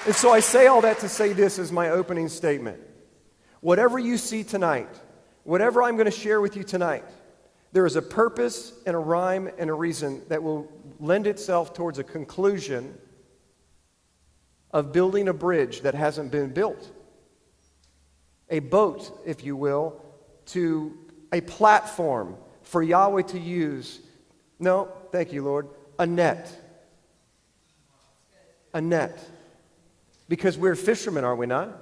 And so I say all that to say this as my opening statement. Whatever you see tonight, whatever I'm going to share with you tonight, there is a purpose and a rhyme and a reason that will lend itself towards a conclusion of building a bridge that hasn't been built. A boat, if you will, to a platform for Yahweh to use. No, thank you, Lord. A net. A net. Because we're fishermen, are we not?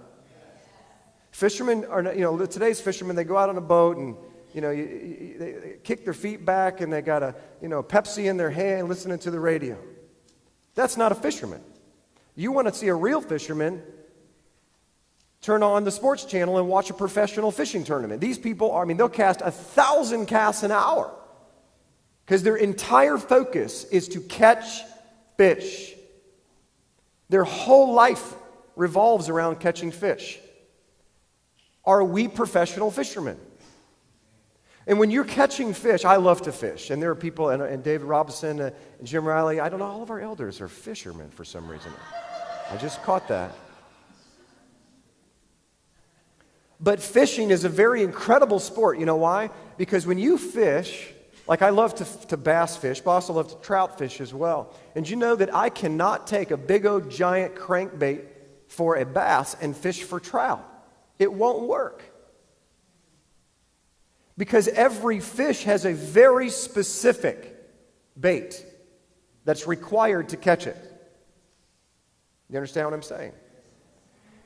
Fishermen are, today's fishermen, they go out on a boat and, they kick their feet back and they got a, Pepsi in their hand listening to the radio. That's not a fisherman. You want to see a real fisherman, turn on the sports channel and watch a professional fishing tournament. These people they'll cast 1,000 casts an hour because their entire focus is to catch fish. Their whole life revolves around catching fish. Are we professional fishermen? And when you're catching fish, I love to fish. And there are people, and David Robinson and Jim Riley, I don't know, all of our elders are fishermen for some reason. I just caught that. But fishing is a very incredible sport. You know why? Because when you fish, like I love to bass fish, but I also love to trout fish as well. And you know that I cannot take a big old giant crankbait for a bass and fish for trout. It won't work. Because every fish has a very specific bait that's required to catch it. You understand what I'm saying?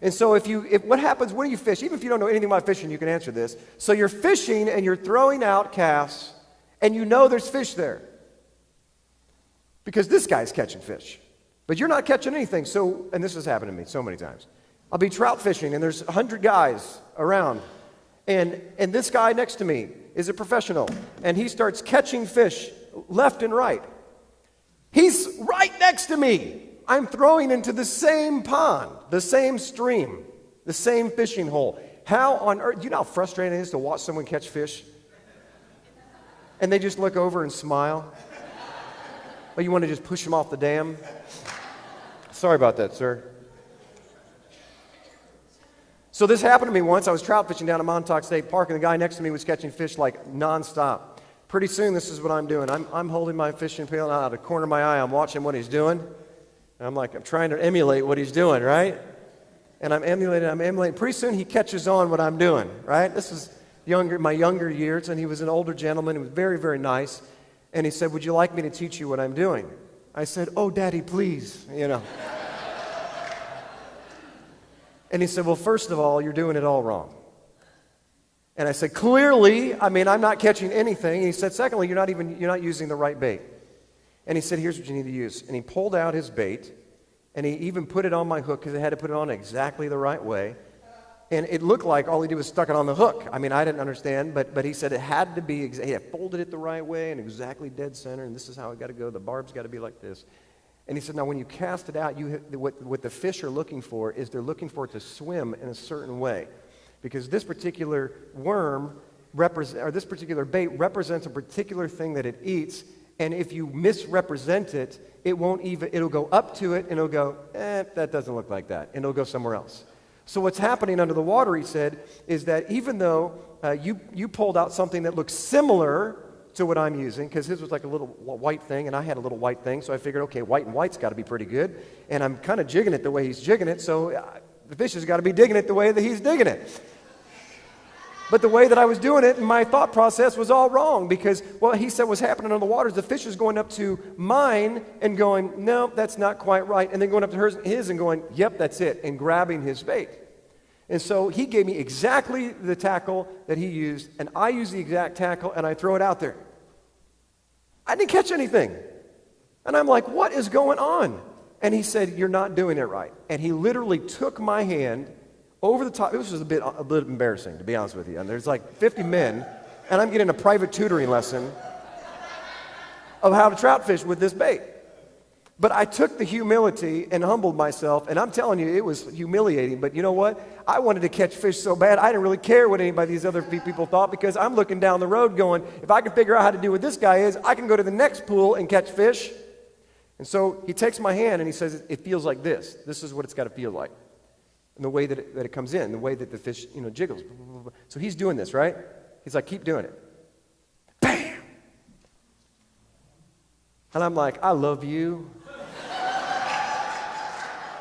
And so what happens when you fish, even if you don't know anything about fishing, you can answer this. So you're fishing and you're throwing out casts and you know there's fish there. Because this guy's catching fish. But you're not catching anything. So, and this has happened to me so many times. I'll be trout fishing and there's 100 guys around. And this guy next to me is a professional. And he starts catching fish left and right. He's right next to me. I'm throwing into the same pond, the same stream, the same fishing hole. How on earth, you know how frustrating it is to watch someone catch fish? And they just look over and smile? Or you want to just push them off the dam? Sorry about that, sir. So this happened to me once. I was trout fishing down at Montauk State Park, and the guy next to me was catching fish like nonstop. Pretty soon, this is what I'm doing. I'm holding my fishing pole out of the corner of my eye. I'm watching what he's doing. And I'm trying to emulate what he's doing, right? And I'm emulating. Pretty soon, he catches on what I'm doing, right? This is my younger years, and he was an older gentleman. He was very, very nice. And he said, "Would you like me to teach you what I'm doing?" I said, "Oh, Daddy, please," And he said, "Well, first of all, you're doing it all wrong." And I said, "Clearly, I'm not catching anything." And he said, "Secondly, you're not using the right bait." And he said, "Here's what you need to use." And he pulled out his bait, and he even put it on my hook because I had to put it on exactly the right way. And it looked like all he did was stuck it on the hook. I didn't understand, but he said it had to be, he had folded it the right way and exactly dead center, and this is how it got to go. The barb's got to be like this. And he said, now when you cast it out, what the fish are looking for is they're looking for it to swim in a certain way. Because this particular this particular bait represents a particular thing that it eats, and if you misrepresent it, it'll go up to it and it'll go, that doesn't look like that, and it'll go somewhere else. So what's happening under the water, he said, is that even though you pulled out something that looks similar to what I'm using, because his was like a little white thing, and I had a little white thing, so I figured, okay, white and white's got to be pretty good, and I'm kind of jigging it the way he's jigging it, so the fish has got to be digging it the way that he's digging it. But the way that I was doing it, my thought process was all wrong, because what he said was happening under the water is the fish is going up to mine and going, no, that's not quite right, and then going up to his and going, yep, that's it, and grabbing his bait. And so he gave me exactly the tackle that he used, and I use the exact tackle, and I throw it out there. I didn't catch anything. And I'm like, what is going on? And he said, you're not doing it right. And he literally took my hand over the top. It was just a bit embarrassing, to be honest with you. And there's like 50 men, and I'm getting a private tutoring lesson of how to trout fish with this bait. But I took the humility and humbled myself, and I'm telling you, it was humiliating. But you know what? I wanted to catch fish so bad, I didn't really care what anybody these other people thought, because I'm looking down the road going, if I can figure out how to do what this guy is, I can go to the next pool and catch fish. And so he takes my hand and he says, it feels like this. This is what it's got to feel like. And the way that it comes in, the way that the fish, jiggles. So he's doing this, right? He's like, keep doing it. Bam! And I'm like, I love you.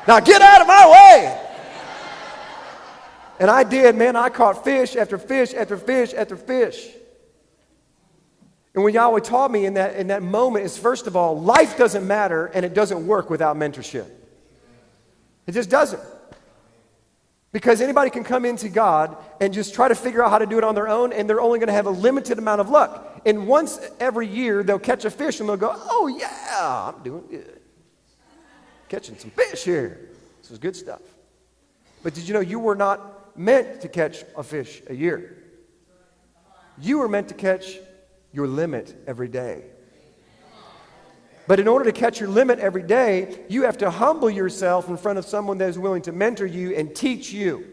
Now get out of my way! And I did, man. I caught fish after fish after fish after fish. And what Yahweh taught me in that moment is, first of all, life doesn't matter and it doesn't work without mentorship. It just doesn't. Because anybody can come into God and just try to figure out how to do it on their own, and they're only going to have a limited amount of luck. And once every year, they'll catch a fish and they'll go, oh yeah, I'm doing good. Catching some fish here. This is good stuff. But did you know you were not meant to catch a fish a year? You were meant to catch your limit every day. But in order to catch your limit every day, you have to humble yourself in front of someone that is willing to mentor you and teach you.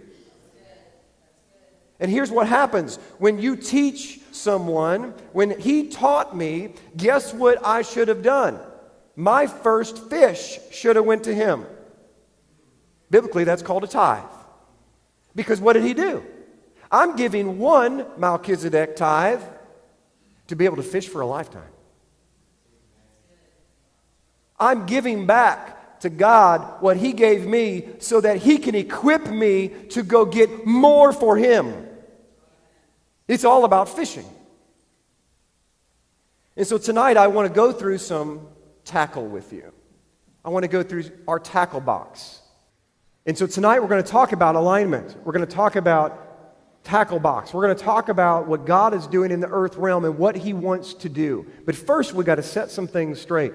And here's what happens. When you teach someone, when he taught me, guess what I should have done? My first fish should have went to him. Biblically, that's called a tithe. Because what did he do? I'm giving one Melchizedek tithe to be able to fish for a lifetime. I'm giving back to God what he gave me so that he can equip me to go get more for him. It's all about fishing. And so tonight I want to go through some tackle with you. I want to go through our tackle box. And so tonight we're going to talk about alignment. We're going to talk about tackle box. We're going to talk about what God is doing in the earth realm and what he wants to do. But first we've got to set some things straight.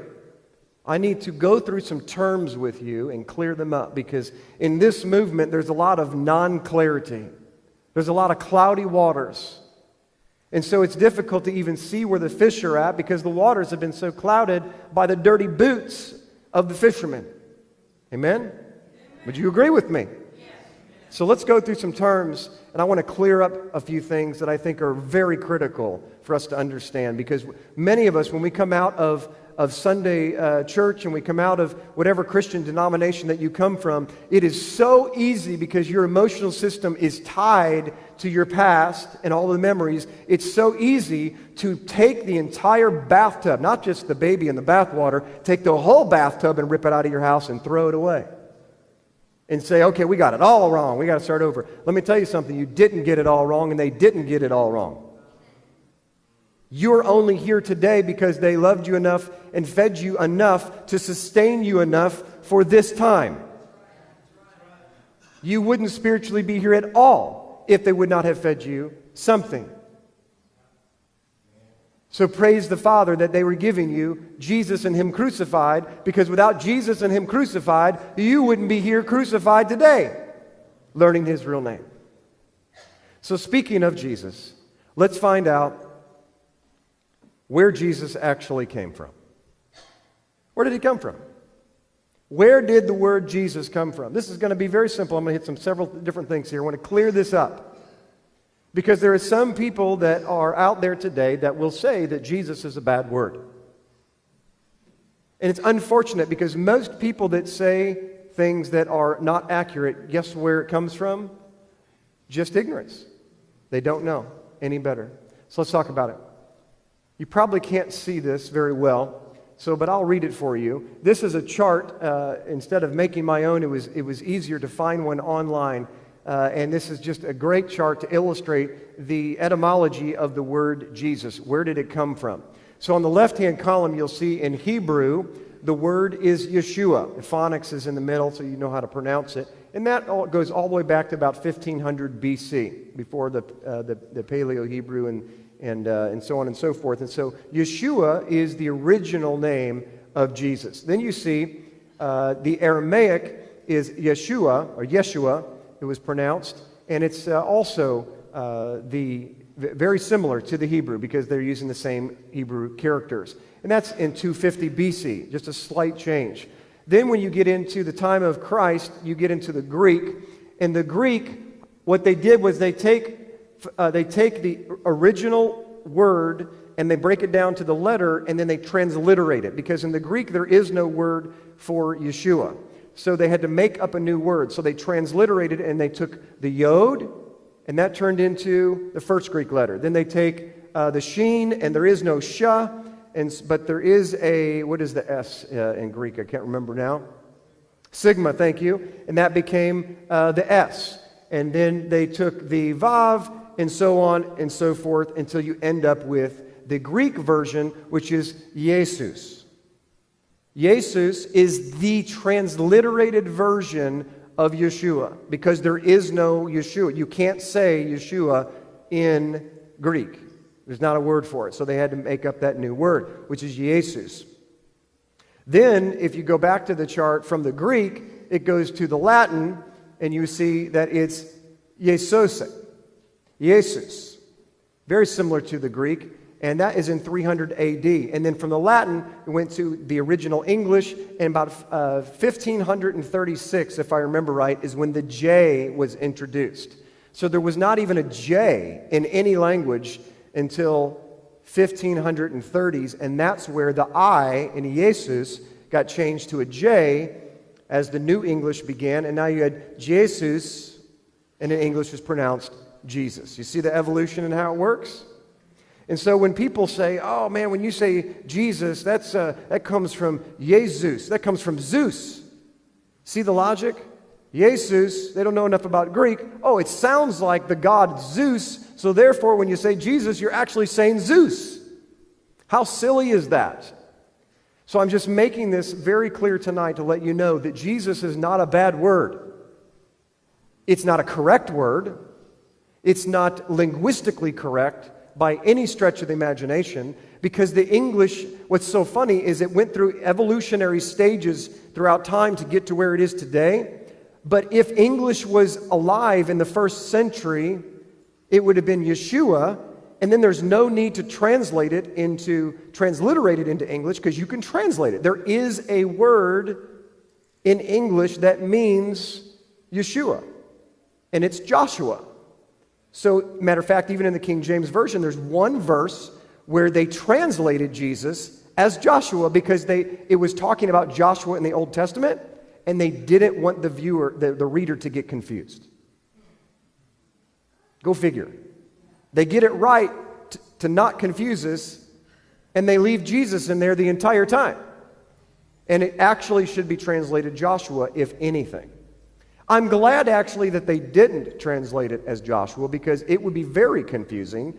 I need to go through some terms with you and clear them up, because in this movement there's a lot of non-clarity. There's a lot of cloudy waters. And so it's difficult to even see where the fish are at, because the waters have been so clouded by the dirty boots of the fishermen. Amen? Would you agree with me? So let's go through some terms, and I want to clear up a few things that I think are very critical for us to understand, because many of us, when we come out of Sunday church and we come out of whatever Christian denomination that you come from, it is so easy, because your emotional system is tied to your past and all the memories. It's so easy to take the entire bathtub, not just the baby in the bathwater, take the whole bathtub and rip it out of your house and throw it away. And say, okay, we got it all wrong. We got to start over. Let me tell you something. You didn't get it all wrong, and they didn't get it all wrong. You're only here today because they loved you enough and fed you enough to sustain you enough for this time. You wouldn't spiritually be here at all if they would not have fed you something. So praise the Father that they were giving you Jesus and him crucified, because without Jesus and him crucified, you wouldn't be here crucified today, learning his real name. So speaking of Jesus, let's find out where Jesus actually came from. Where did he come from? Where did the word Jesus come from? This is going to be very simple. I'm going to hit several different things here. I want to clear this up, because there are some people that are out there today that will say that Jesus is a bad word. And it's unfortunate, because most people that say things that are not accurate, guess where it comes from? Just ignorance. They don't know any better. So let's talk about it. You probably can't see this very well, but I'll read it for you. This is a chart. Instead of making my own, it was easier to find one online. And this is just a great chart to illustrate the etymology of the word Jesus. Where did it come from? So on the left-hand column, you'll see in Hebrew, the word is Yeshua. The phonics is in the middle, so you know how to pronounce it. And that goes all the way back to about 1500 BC, before the Paleo-Hebrew and so on and so forth. And so Yeshua is the original name of Jesus. Then you see the Aramaic is Yeshua, or Yeshua, it was pronounced, and it's also very similar to the Hebrew, because they're using the same Hebrew characters. And that's in 250 BC, just a slight change. Then when you get into the time of Christ, you get into the Greek. And the Greek, what they did was they take the original word and they break it down to the letter, and then they transliterate it, because in the Greek there is no word for Yeshua. So they had to make up a new word. So they transliterated it, and they took the yod, and that turned into the first Greek letter. Then they take the sheen, and there is no sha, but there is a, what is the S in Greek? I can't remember now. Sigma, thank you. And that became the S. And then they took the vav, and so on and so forth, until you end up with the Greek version, which is Jesus. Jesus is the transliterated version of Yeshua, because there is no Yeshua. You can't say Yeshua in Greek. There's not a word for it. So they had to make up that new word, which is Jesus. Then, if you go back to the chart from the Greek, it goes to the Latin, and you see that it's Jesose. Jesus. Very similar to the Greek, and that is in 300 AD. And then from the Latin, it went to the original English, and about 1536, if I remember right, is when the J was introduced. So there was not even a J in any language until 1530s, and that's where the I in Jesus got changed to a J as the New English began, and now you had Jesus, and in English was pronounced Jesus. You see the evolution and how it works? And so when people say, oh man, when you say Jesus, that comes from Jesus, that comes from Zeus. See the logic? Jesus, they don't know enough about Greek. Oh, it sounds like the god Zeus, so therefore when you say Jesus, you're actually saying Zeus. How silly is that? So I'm just making this very clear tonight to let you know that Jesus is not a bad word. It's not a correct word. It's not linguistically correct by any stretch of the imagination, because the English, what's so funny is it went through evolutionary stages throughout time to get to where it is today. But if English was alive in the first century, it would have been Yeshua, and then there's no need to translate it transliterate it into English, because you can translate it. There is a word in English that means Yeshua, and it's Joshua. So, matter of fact, even in the King James Version, there's one verse where they translated Jesus as Joshua, because it was talking about Joshua in the Old Testament, and they didn't want the reader to get confused. Go figure. They get it right to not confuse us, and they leave Jesus in there the entire time. And it actually should be translated Joshua, if anything. I'm glad actually that they didn't translate it as Joshua, because it would be very confusing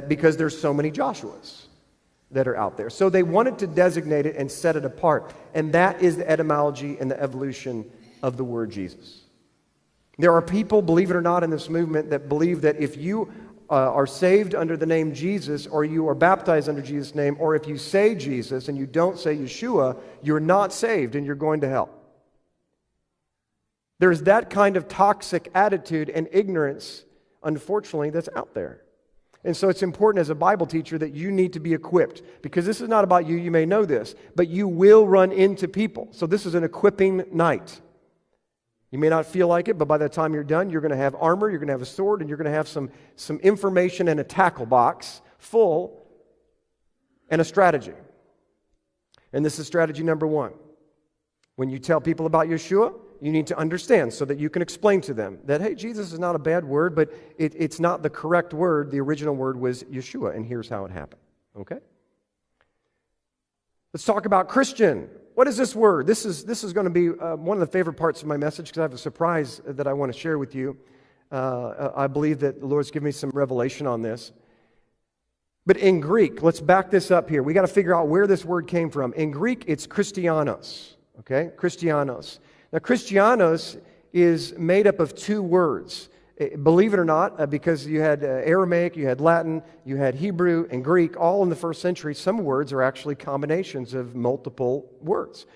because there's so many Joshuas that are out there. So they wanted to designate it and set it apart. And that is the etymology and the evolution of the word Jesus. There are people, believe it or not, in this movement that believe that if you are saved under the name Jesus, or you are baptized under Jesus' name, or if you say Jesus and you don't say Yeshua, you're not saved and you're going to hell. There's that kind of toxic attitude and ignorance, unfortunately, that's out there. And so it's important as a Bible teacher that you need to be equipped, because this is not about you. You may know this, but you will run into people. So this is an equipping night. You may not feel like it, but by the time you're done, you're going to have armor, you're going to have a sword, and you're going to have some information and a tackle box full and a strategy. And this is strategy number one. When you tell people about Yeshua, you need to understand so that you can explain to them that, hey, Jesus is not a bad word, but it's not the correct word. The original word was Yeshua, and here's how it happened. Okay? Let's talk about Christian. What is this word? This is going to be one of the favorite parts of my message, because I have a surprise that I want to share with you. I believe that the Lord's given me some revelation on this. But in Greek, let's back this up here. We got to figure out where this word came from. In Greek, it's Christianos. Okay? Christianos. Now, Christianos is made up of two words. Believe it or not, because you had Aramaic, you had Latin, you had Hebrew and Greek, all in the first century. Some words are actually combinations of multiple words.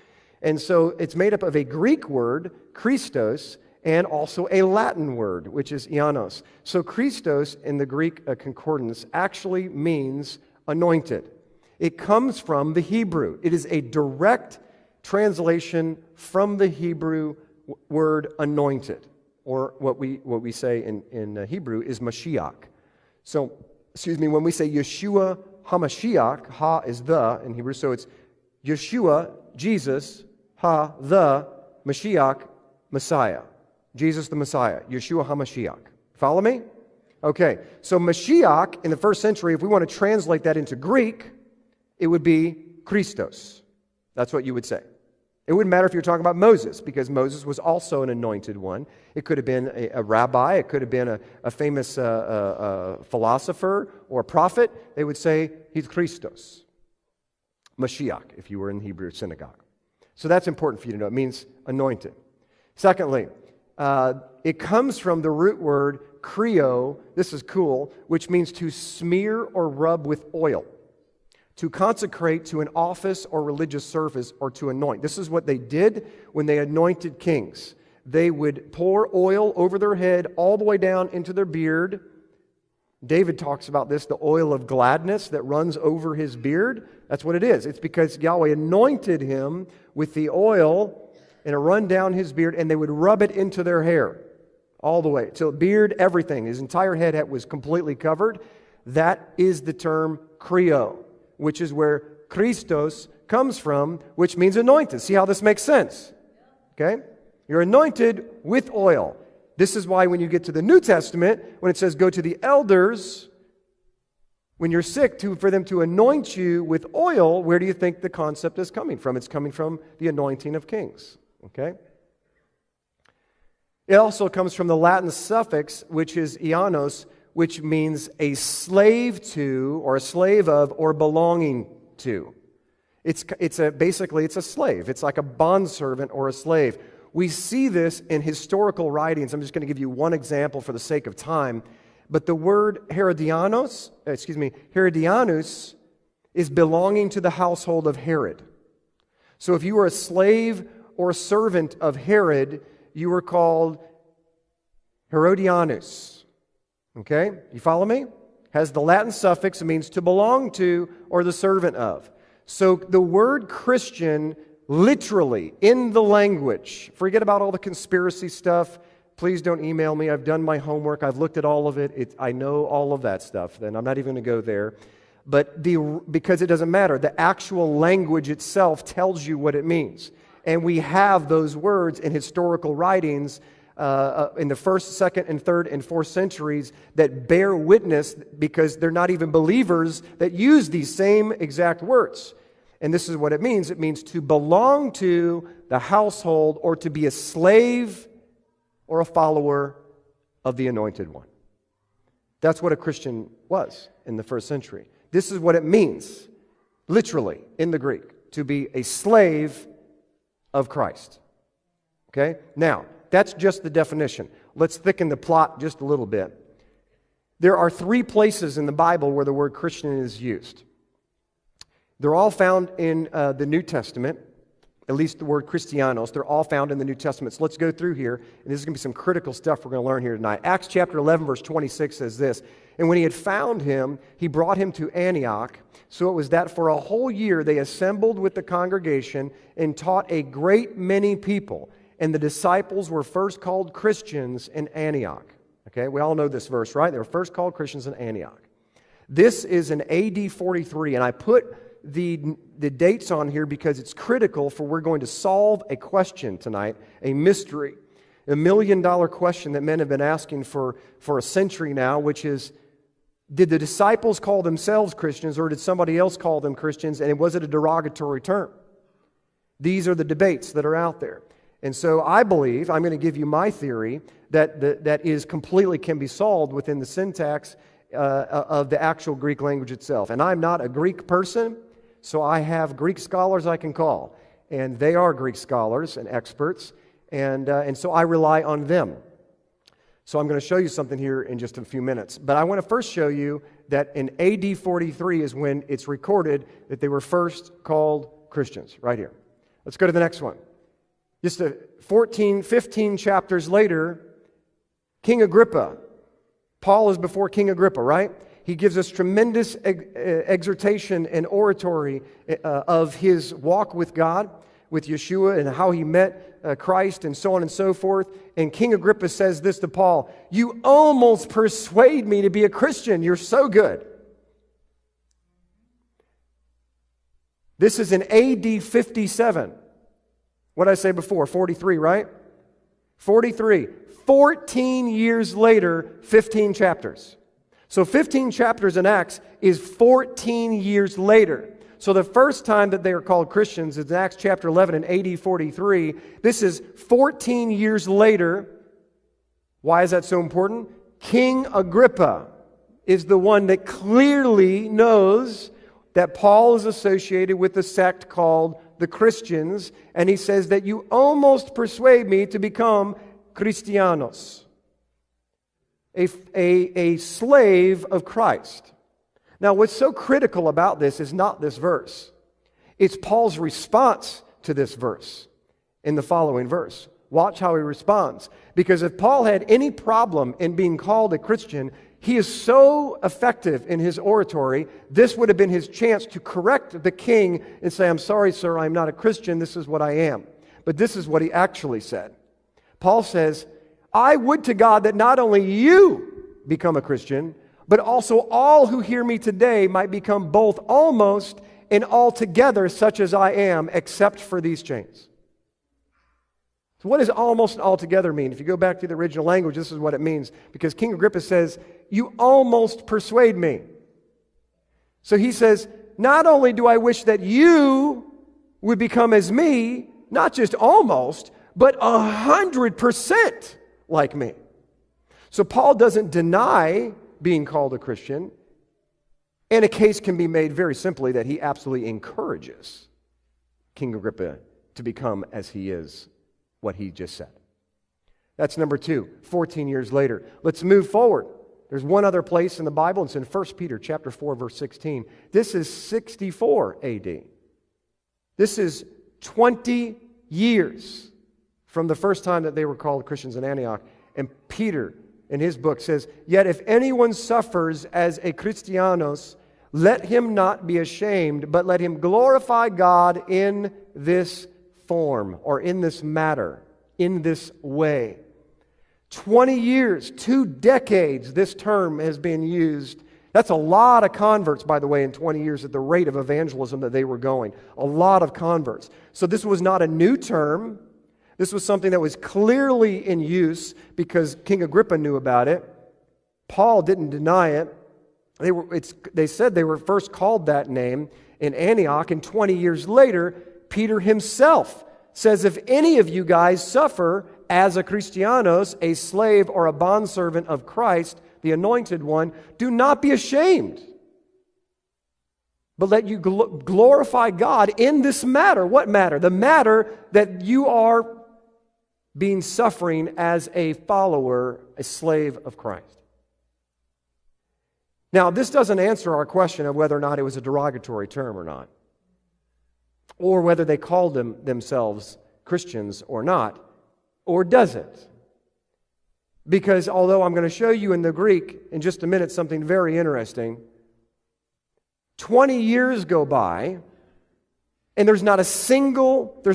And so it's made up of a Greek word, Christos, and also a Latin word, which is Ianos. So Christos in the Greek concordance actually means anointed. It comes from the Hebrew. It is a direct translation from the Hebrew word anointed, or what we say in Hebrew is Mashiach. So, when we say Yeshua HaMashiach. Ha is the in Hebrew, so it's Yeshua, Jesus, Ha, the Mashiach, Messiah. Jesus the Messiah, Yeshua HaMashiach. Follow me? Okay, so Mashiach in the first century, if we want to translate that into Greek, it would be Christos. That's what you would say. It wouldn't matter if you're talking about Moses, because Moses was also an anointed one. It could have been a rabbi. It could have been a famous philosopher or a prophet. They would say he's Christos. Mashiach, if you were in the Hebrew synagogue. So that's important for you to know. It means anointed. Secondly, it comes from the root word kreo, this is cool, which means to smear or rub with oil, to consecrate to an office or religious service, or to anoint. This is what they did when they anointed kings. They would pour oil over their head all the way down into their beard. David talks about this, the oil of gladness that runs over his beard. That's what it is. It's because Yahweh anointed him with the oil and it run down his beard, and they would rub it into their hair all the way. Till beard, everything. His entire head was completely covered. That is the term kreo, which is where Christos comes from, which means anointed. See how this makes sense? Okay? You're anointed with oil. This is why when you get to the New Testament, when it says go to the elders, when you're sick, for them to anoint you with oil, where do you think the concept is coming from? It's coming from the anointing of kings. Okay? It also comes from the Latin suffix, which is ianos, which means a slave to, or a slave of, or belonging to. Basically it's a slave. It's like a bondservant or a slave. We see this in historical writings. I'm just going to give you one example for the sake of time. But the word Herodianus is belonging to the household of Herod. So if you were a slave or a servant of Herod, you were called Herodianus. Okay? You follow me? Has the Latin suffix. It means to belong to or the servant of. So the word Christian, literally, in the language, forget about all the conspiracy stuff. Please don't email me. I've done my homework. I've looked at all of it. I know all of that stuff. Then I'm not even going to go there. But because it doesn't matter. The actual language itself tells you what it means. And we have those words in historical writings in the 1st, 2nd, and 3rd, and 4th centuries that bear witness, because they're not even believers that use these same exact words. And this is what it means. It means to belong to the household, or to be a slave or a follower of the Anointed One. That's what a Christian was in the 1st century. This is what it means, literally, in the Greek, to be a slave of Christ. Okay? Now, that's just the definition. Let's thicken the plot just a little bit. There are 3 places in the Bible where the word Christian is used. They're all found in the New Testament, at least the word Christianos. They're all found in the New Testament. So let's go through here, and this is going to be some critical stuff we're going to learn here tonight. Acts chapter 11, verse 26 says this, "And when he had found him, he brought him to Antioch. So it was that for a whole year they assembled with the congregation and taught a great many people. And the disciples were first called Christians in Antioch." Okay, we all know this verse, right? They were first called Christians in Antioch. This is in AD 43, and I put the dates on here because it's critical for we're going to solve a question tonight, a mystery, $1 million question that men have been asking for a century now, which is, did the disciples call themselves Christians, or did somebody else call them Christians, and was it a derogatory term? These are the debates that are out there. And so I believe, I'm going to give you my theory, that is completely can be solved within the syntax of the actual Greek language itself. And I'm not a Greek person, so I have Greek scholars I can call. And they are Greek scholars and experts, and so I rely on them. So I'm going to show you something here in just a few minutes. But I want to first show you that in AD 43 is when it's recorded that they were first called Christians, right here. Let's go to the next one. Just 15 chapters later, King Agrippa. Paul is before King Agrippa, right? He gives us tremendous exhortation and oratory of his walk with God, with Yeshua, and how he met Christ, and so on and so forth. And King Agrippa says this to Paul, "You almost persuade me to be a Christian. You're so good." This is in AD 57. What did I say before? 43, right? 43. 14 years later, 15 chapters. So 15 chapters in Acts is 14 years later. So the first time that they are called Christians is in Acts chapter 11 in AD 43. This is 14 years later. Why is that so important? King Agrippa is the one that clearly knows that Paul is associated with the sect called the Christians, and he says that you almost persuade me to become Christianos, a slave of Christ. Now, what's so critical about this is not this verse. It's Paul's response to this verse in the following verse. Watch how he responds. Because if Paul had any problem in being called a Christian, he is so effective in his oratory, this would have been his chance to correct the king and say, I'm sorry, sir, I'm not a Christian, this is what I am. But this is what he actually said. Paul says, I would to God that not only you become a Christian, but also all who hear me today might become both almost and altogether such as I am, except for these chains. So what does almost and altogether mean? If you go back to the original language, this is what it means. Because King Agrippa says, you almost persuade me. So he says, not only do I wish that you would become as me, not just almost, but 100% like me. So Paul doesn't deny being called a Christian, and a case can be made very simply that he absolutely encourages King Agrippa to become as he is, what he just said. That's number 2, 14 years later. Let's move forward. There's one other place in the Bible, it's in 1 Peter chapter 4, verse 16. This is 64 AD. This is 20 years from the first time that they were called Christians in Antioch. And Peter, in his book, says, yet if anyone suffers as a Christianos, let him not be ashamed, but let him glorify God in this form, or in this matter, in this way. 20 years, 2 decades, this term has been used. That's a lot of converts, by the way, in 20 years at the rate of evangelism that they were going. A lot of converts. So this was not a new term. This was something that was clearly in use because King Agrippa knew about it. Paul didn't deny it. They said they were first called that name in Antioch, and 20 years later, Peter himself says, if any of you guys suffer as a Christianos, a slave or a bondservant of Christ, the Anointed One, do not be ashamed, but let you glorify God in this matter. What matter? The matter that you are being suffering as a follower, a slave of Christ. Now, this doesn't answer our question of whether or not it was a derogatory term or not, or whether they called themselves Christians or not, or does it? Because although I'm going to show you in the Greek in just a minute something very interesting, 20 years go by, and there's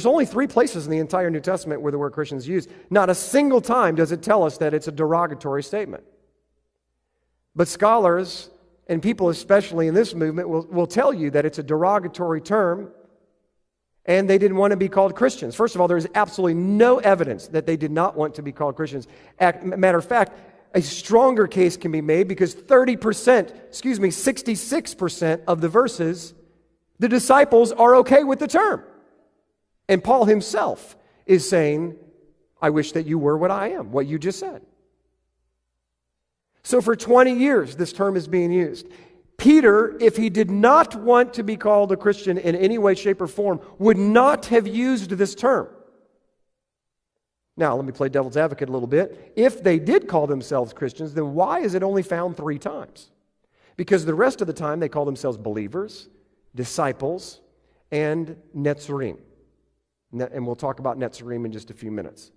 only 3 places in the entire New Testament where the word Christian is used. Not a single time does it tell us that it's a derogatory statement. But scholars, and people especially in this movement, will tell you that it's a derogatory term, and they didn't want to be called Christians. First of all, there is absolutely no evidence that they did not want to be called Christians. Matter of fact, a stronger case can be made because 66% of the verses, the disciples are okay with the term. And Paul himself is saying, I wish that you were what I am, what you just said. So for 20 years, this term is being used. Peter, if he did not want to be called a Christian in any way, shape, or form, would not have used this term. Now, let me play devil's advocate a little bit. If they did call themselves Christians, then why is it only found 3 times? Because the rest of the time they call themselves believers, disciples, and Netzarim. And we'll talk about Netzarim in just a few minutes.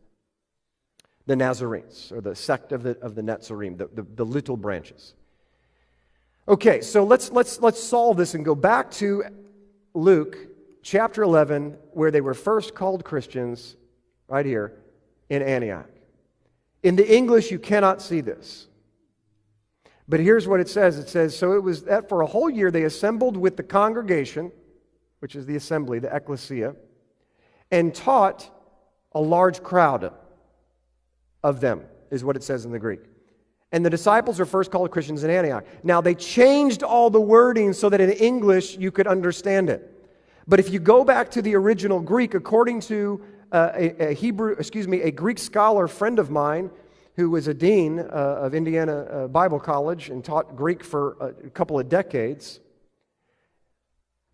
The Nazarenes, or the sect of the Netzarim, the little branches. Okay, so let's solve this and go back to Luke chapter 11, where they were first called Christians, right here in Antioch. In the English, you cannot see this. But here's what it says. It says, so it was that for a whole year they assembled with the congregation which is the assembly, the ecclesia, and taught a large crowd of them, is what it says in the Greek. And the disciples are first called Christians in Antioch. Now, they changed all the wording so that in English you could understand it. But if you go back to the original Greek, according to a Greek scholar friend of mine who was a dean of Indiana Bible College and taught Greek for a couple of decades,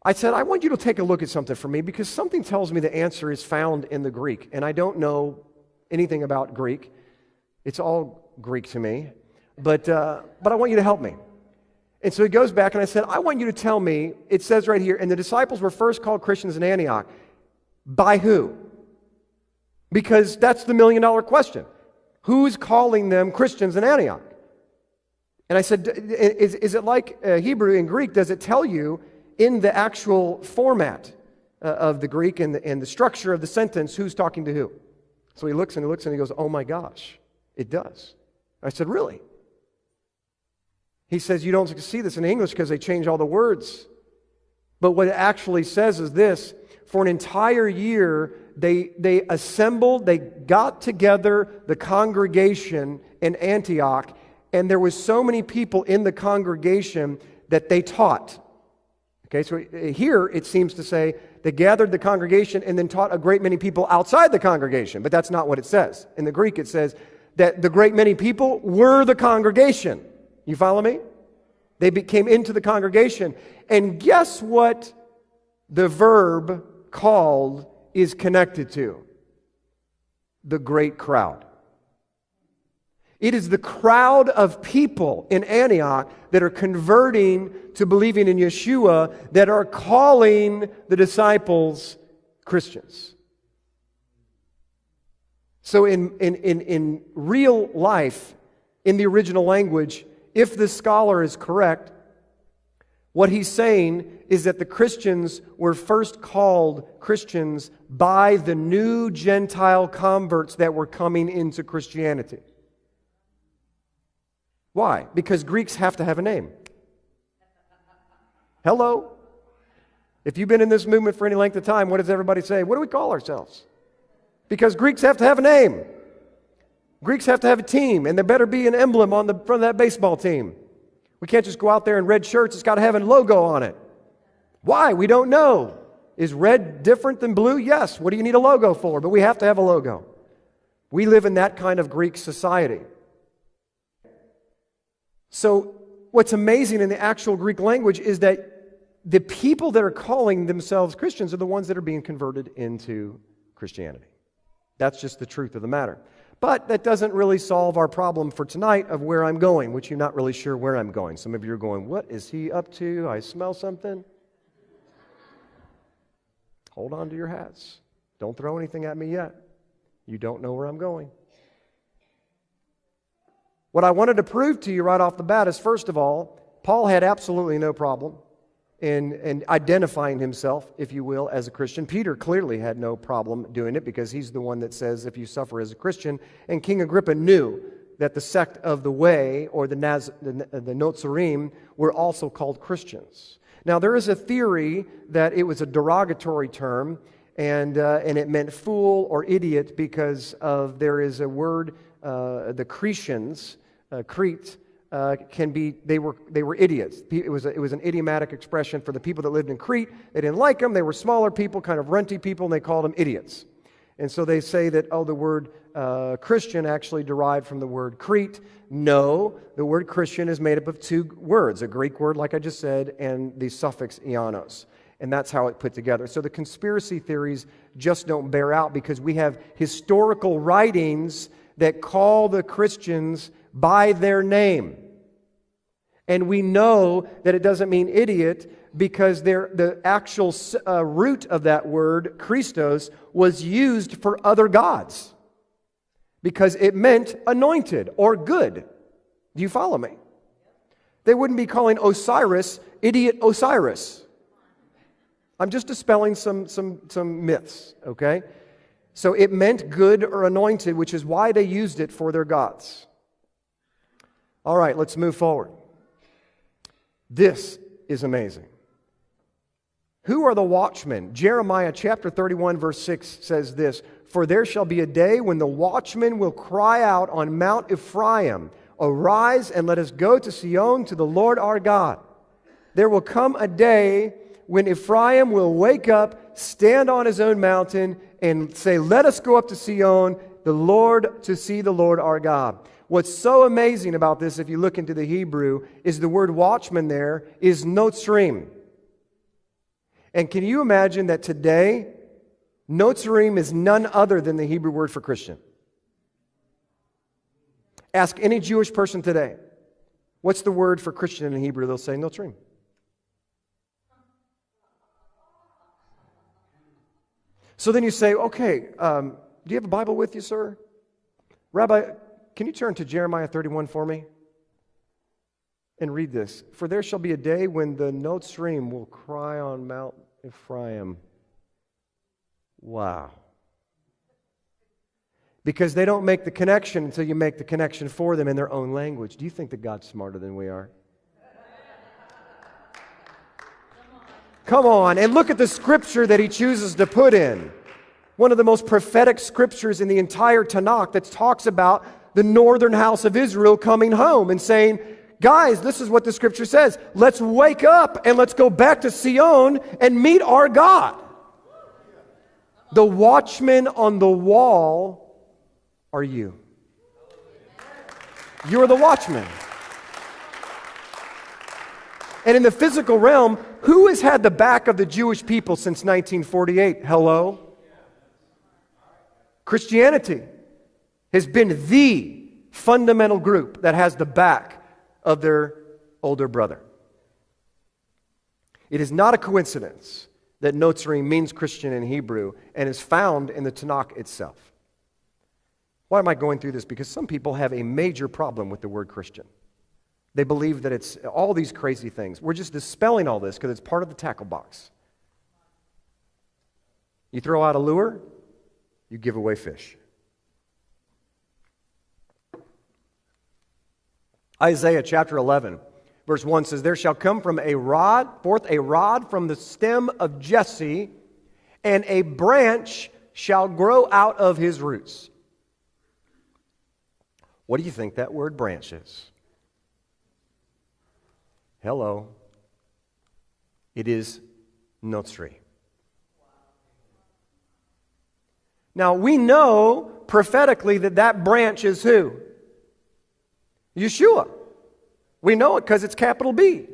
I said, I want you to take a look at something for me because something tells me the answer is found in the Greek. And I don't know anything about Greek. It's all Greek to me. But I want you to help me. And so he goes back and I said, I want you to tell me, it says right here, and the disciples were first called Christians in Antioch. By who? Because that's the million-dollar question. Who's calling them Christians in Antioch? And I said, is it like Hebrew and Greek? Does it tell you in the actual format of the Greek and the structure of the sentence who's talking to who? So he looks and he looks and he goes, oh my gosh, it does. I said, really? He says, you don't see this in English because they change all the words. But what it actually says is this: for an entire year, they assembled, they got together the congregation in Antioch, and there was so many people in the congregation that they taught. Okay, so here it seems to say they gathered the congregation and then taught a great many people outside the congregation, but that's not what it says. In the Greek it says that the great many people were the congregation. You follow me? They came into the congregation. And guess what the verb called is connected to? The great crowd. It is the crowd of people in Antioch that are converting to believing in Yeshua that are calling the disciples Christians. So in real life, in the original language, if the scholar is correct, what he's saying is that the Christians were first called Christians by the new Gentile converts that were coming into Christianity. Why? Because Greeks have to have a name. Hello? If you've been in this movement for any length of time, what does everybody say? What do we call ourselves? Because Greeks have to have a name. Greeks have to have a team, and there better be an emblem on the front of that baseball team. We can't just go out there in red shirts. It's got to have a logo on it. Why? We don't know. Is red different than blue? Yes. What do you need a logo for? But we have to have a logo. We live in that kind of Greek society. So what's amazing in the actual Greek language is that the people that are calling themselves Christians are the ones that are being converted into Christianity. That's just the truth of the matter. But that doesn't really solve our problem for tonight of where I'm going, which you're not really sure where I'm going. Some of you are going, what is he up to? I smell something. Hold on to your hats. Don't throw anything at me yet. You don't know where I'm going. What I wanted to prove to you right off the bat is, first of all, Paul had absolutely no problem in identifying himself, if you will, as a Christian. Peter clearly had no problem doing it because he's the one that says if you suffer as a Christian. And King Agrippa knew that the sect of the Way, or the Nozarim, were also called Christians. Now, there is a theory that it was a derogatory term, and it meant fool or idiot because there is a word, the Cretians, Crete, they were idiots. It was an idiomatic expression for the people that lived in Crete. They didn't like them. They were smaller people, kind of renty people, and they called them idiots. And so they say that, the word Christian actually derived from the word Crete. No, the word Christian is made up of two words, a Greek word, like I just said, and the suffix ianos. And that's how it put together. So the conspiracy theories just don't bear out because we have historical writings that call the Christians by their name. And we know that it doesn't mean idiot because the actual root of that word, Christos, was used for other gods because it meant anointed or good. Do you follow me? They wouldn't be calling Osiris idiot Osiris. I'm just dispelling some myths, okay? So it meant good or anointed, which is why they used it for their gods. All right, let's move forward. This is amazing. Who are the watchmen? Jeremiah chapter 31 verse 6 says this, "For there shall be a day when the watchmen will cry out on Mount Ephraim, Arise and let us go to Sion, to the Lord our God. There will come a day when Ephraim will wake up, stand on his own mountain, and say, Let us go up to Sion, to see the Lord our God." What's so amazing about this, if you look into the Hebrew, is the word watchman there is notzrim. And can you imagine that today, notzrim is none other than the Hebrew word for Christian? Ask any Jewish person today, what's the word for Christian in Hebrew? They'll say notzrim. So then you say, okay, do you have a Bible with you, sir? Rabbi, can you turn to Jeremiah 31 for me? And read this. "For there shall be a day when the notzrim will cry on Mount Ephraim." Wow. Because they don't make the connection until you make the connection for them in their own language. Do you think that God's smarter than we are? Come on, and look at the scripture that He chooses to put in. One of the most prophetic scriptures in the entire Tanakh that talks about the northern house of Israel coming home and saying, guys, this is what the scripture says. Let's wake up and let's go back to Sion and meet our God. The watchmen on the wall are you. You're the watchman. And in the physical realm, who has had the back of the Jewish people since 1948? Hello? Christianity has been the fundamental group that has the back of their older brother. It is not a coincidence that notzrim means Christian in Hebrew and is found in the Tanakh itself. Why am I going through this? Because some people have a major problem with the word Christian. They believe that it's all these crazy things. We're just dispelling all this because it's part of the tackle box. You throw out a lure, you give away fish. Isaiah chapter 11, verse 1 says, "There shall come forth a rod from the stem of Jesse, and a branch shall grow out of his roots." What do you think that word branch is? Hello. It is notzri. Now, we know prophetically that branch is who? Yeshua. We know it because it's capital B.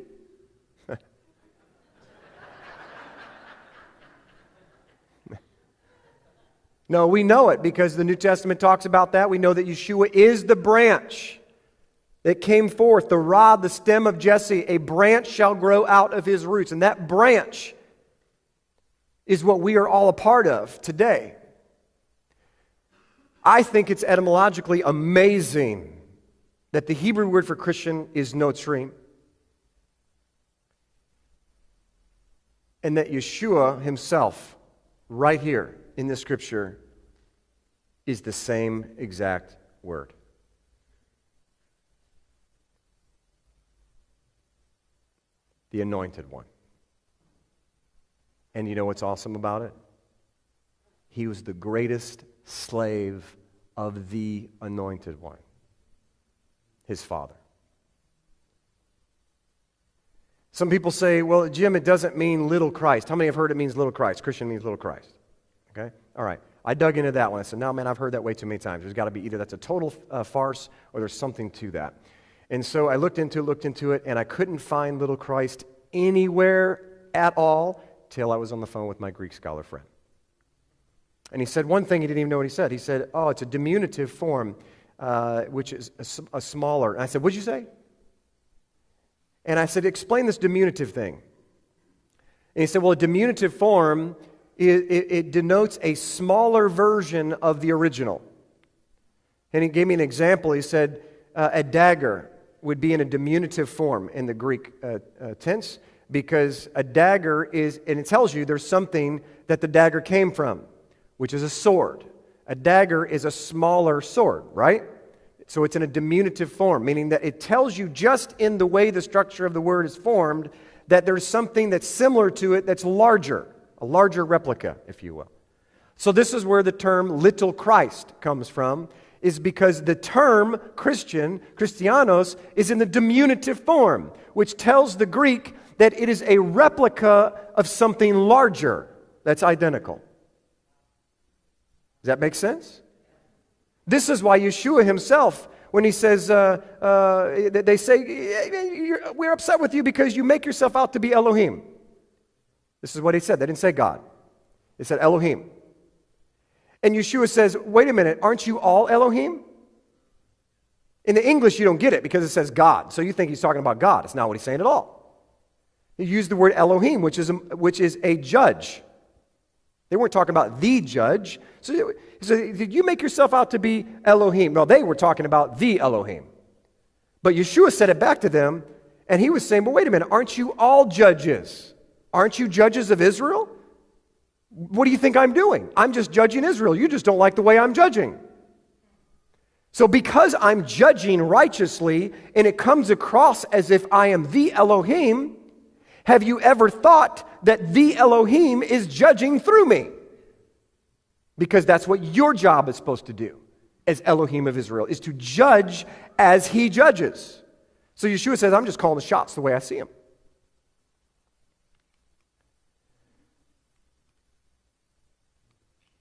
No, we know it because the New Testament talks about that. We know that Yeshua is the branch that came forth, the rod, the stem of Jesse. A branch shall grow out of his roots. And that branch is what we are all a part of today. I think it's etymologically amazing that the Hebrew word for Christian is notzrim, and that Yeshua himself, right here in this scripture, is the same exact word. The Anointed One. And you know what's awesome about it? He was the greatest slave of the Anointed One, his Father. Some people say, well, Jim, it doesn't mean little Christ. How many have heard it means little Christ? Christian means little Christ. Okay? All right. I dug into that one. I said, no, man, I've heard that way too many times. There's got to be either that's a total farce or there's something to that. And so I looked into it, and I couldn't find little Christ anywhere at all till I was on the phone with my Greek scholar friend. And he said one thing, he didn't even know what he said. He said, oh, it's a diminutive form, which is a smaller. And I said, what'd you say? And I said, explain this diminutive thing. And he said, well, a diminutive form, it denotes a smaller version of the original. And he gave me an example. He said, a dagger would be in a diminutive form in the Greek tense, because a dagger is, and it tells you there's something that the dagger came from, which is a sword. A dagger is a smaller sword, right? So it's in a diminutive form, meaning that it tells you just in the way the structure of the word is formed that there's something that's similar to it that's larger, a larger replica, if you will. So this is where the term little Christ comes from, is because the term Christian, Christianos, is in the diminutive form, which tells the Greek that it is a replica of something larger that's identical. Does that make sense? This is why Yeshua himself, when he says, they say, we're upset with you because you make yourself out to be Elohim. This is what he said. They didn't say God. They said Elohim. And Yeshua says, wait a minute, aren't you all Elohim? In the English, you don't get it because it says God. So you think he's talking about God. It's not what he's saying at all. He used the word Elohim, which is a judge. They weren't talking about the judge. So did you make yourself out to be Elohim? No, they were talking about the Elohim. But Yeshua said it back to them, and he was saying, but wait a minute, aren't you all judges? Aren't you judges of Israel? What do you think I'm doing? I'm just judging Israel. You just don't like the way I'm judging. So because I'm judging righteously, and it comes across as if I am the Elohim, have you ever thought that the Elohim is judging through me? Because that's what your job is supposed to do as Elohim of Israel, is to judge as he judges. So Yeshua says, I'm just calling the shots the way I see them.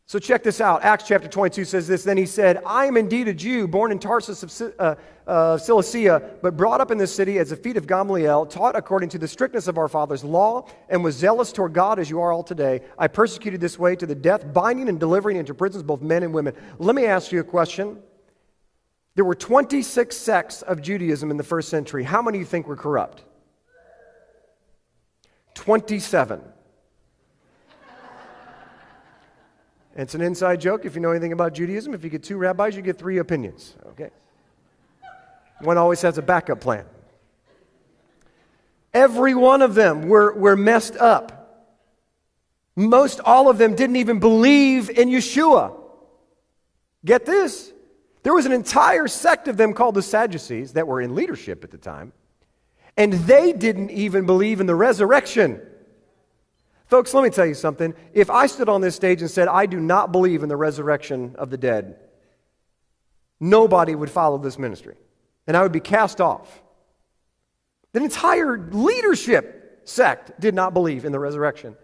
So check this out. Acts chapter 22 says this. Then he said, I am indeed a Jew, born in Tarsus of Cilicia, but brought up in this city as the feet of Gamaliel, taught according to the strictness of our father's law, and was zealous toward God as you are all today. I persecuted this way to the death, binding and delivering into prisons both men and women. Let me ask you a question. There were 26 sects of Judaism in the first century. How many do you think were corrupt? 27. It's an inside joke if you know anything about Judaism. If you get 2 rabbis, you get 3 opinions. Okay? One always has a backup plan. Every one of them were messed up. Most all of them didn't even believe in Yeshua. Get this. There was an entire sect of them called the Sadducees that were in leadership at the time, and they didn't even believe in the resurrection. Folks, let me tell you something. If I stood on this stage and said, I do not believe in the resurrection of the dead, nobody would follow this ministry, and I would be cast off. The entire leadership sect did not believe in the resurrection,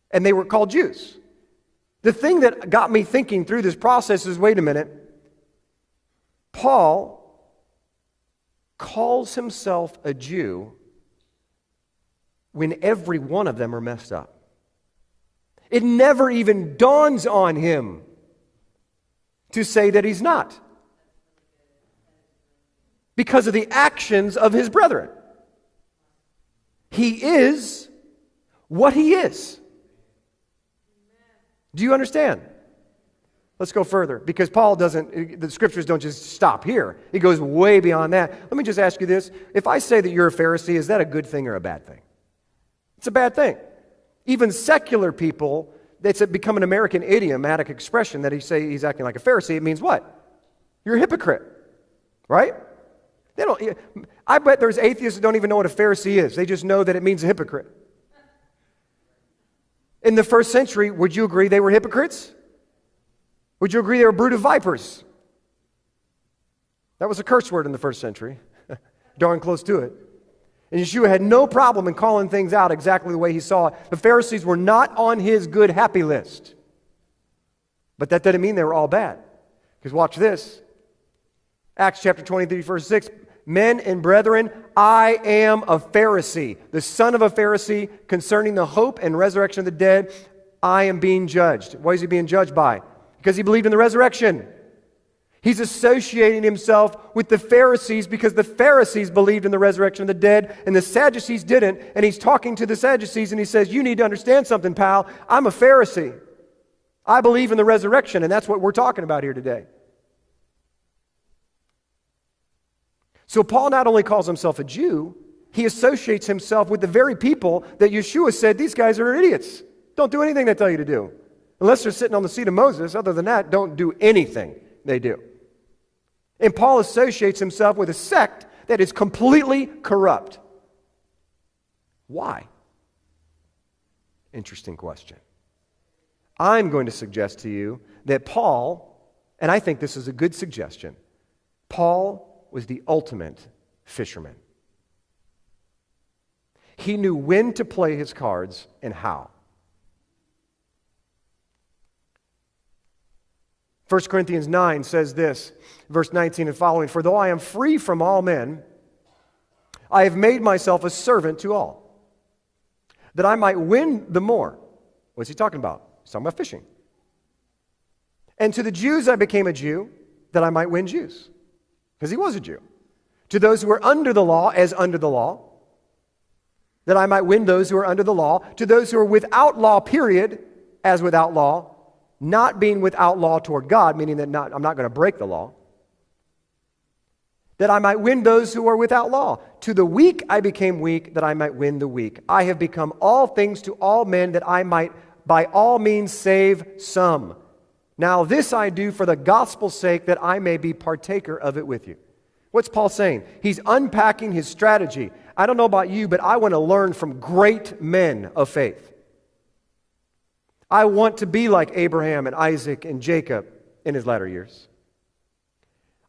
and they were called Jews. The thing that got me thinking through this process is, wait a minute, Paul calls himself a Jew when every one of them are messed up. It never even dawns on him to say that he's not, because of the actions of his brethren. He is what he is. Do you understand? Let's go further, because Paul the scriptures don't just stop here. He goes way beyond that. Let me just ask you this. If I say that you're a Pharisee, is that a good thing or a bad thing? It's a bad thing. Even secular people, it's become an American idiomatic expression that he's acting like a Pharisee. It means what? You're a hypocrite, right? I bet there's atheists that don't even know what a Pharisee is. They just know that it means a hypocrite. In the first century, would you agree they were hypocrites? Would you agree they were a brood of vipers? That was a curse word in the first century. Darn close to it. And Yeshua had no problem in calling things out exactly the way he saw it. The Pharisees were not on his good, happy list. But that didn't mean they were all bad. Because watch this. Acts chapter 23, verse 6. Men and brethren, I am a Pharisee, the son of a Pharisee, concerning the hope and resurrection of the dead. I am being judged. What is he being judged by? Because he believed in the resurrection. He's associating himself with the Pharisees because the Pharisees believed in the resurrection of the dead and the Sadducees didn't. And he's talking to the Sadducees and he says, you need to understand something, pal. I'm a Pharisee. I believe in the resurrection, and that's what we're talking about here today. So Paul not only calls himself a Jew, he associates himself with the very people that Yeshua said, these guys are idiots. Don't do anything they tell you to do. Unless they're sitting on the seat of Moses. Other than that, don't do anything they do. And Paul associates himself with a sect that is completely corrupt. Why? Interesting question. I'm going to suggest to you that Paul, and I think this is a good suggestion, Paul was the ultimate fisherman. He knew when to play his cards and how. 1 Corinthians 9 says this, verse 19 and following, "For though I am free from all men, I have made myself a servant to all, that I might win the more." What's he talking about? He's talking about fishing. "And to the Jews I became a Jew, that I might win Jews." Because he was a Jew. "To those who are under the law, as under the law, that I might win those who are under the law. To those who are without law, period, as without law, not being without law toward God," meaning that I'm not going to break the law, "that I might win those who are without law. To the weak I became weak, that I might win the weak. I have become all things to all men, that I might by all means save some. Now this I do for the gospel's sake, that I may be partaker of it with you." What's Paul saying? He's unpacking his strategy. I don't know about you, but I want to learn from great men of faith. I want to be like Abraham and Isaac and Jacob in his latter years.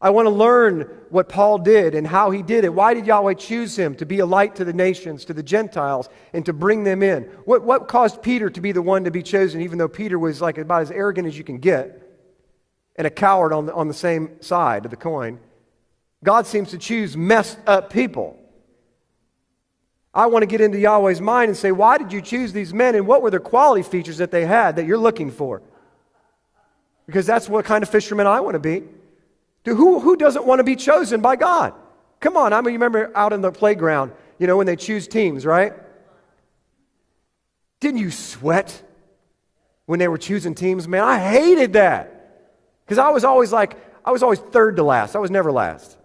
I want to learn what Paul did and how he did it. Why did Yahweh choose him to be a light to the nations, to the Gentiles, and to bring them in? What caused Peter to be the one to be chosen, even though Peter was like about as arrogant as you can get and a coward on the same side of the coin? God seems to choose messed up people. I want to get into Yahweh's mind and say, why did you choose these men, and what were their quality features that they had that you're looking for? Because that's what kind of fisherman I want to be. Dude, who doesn't want to be chosen by God? Come on, I mean, you remember out in the playground, when they choose teams, right? Didn't you sweat when they were choosing teams? Man, I hated that. Because I was always third to last. I was never last.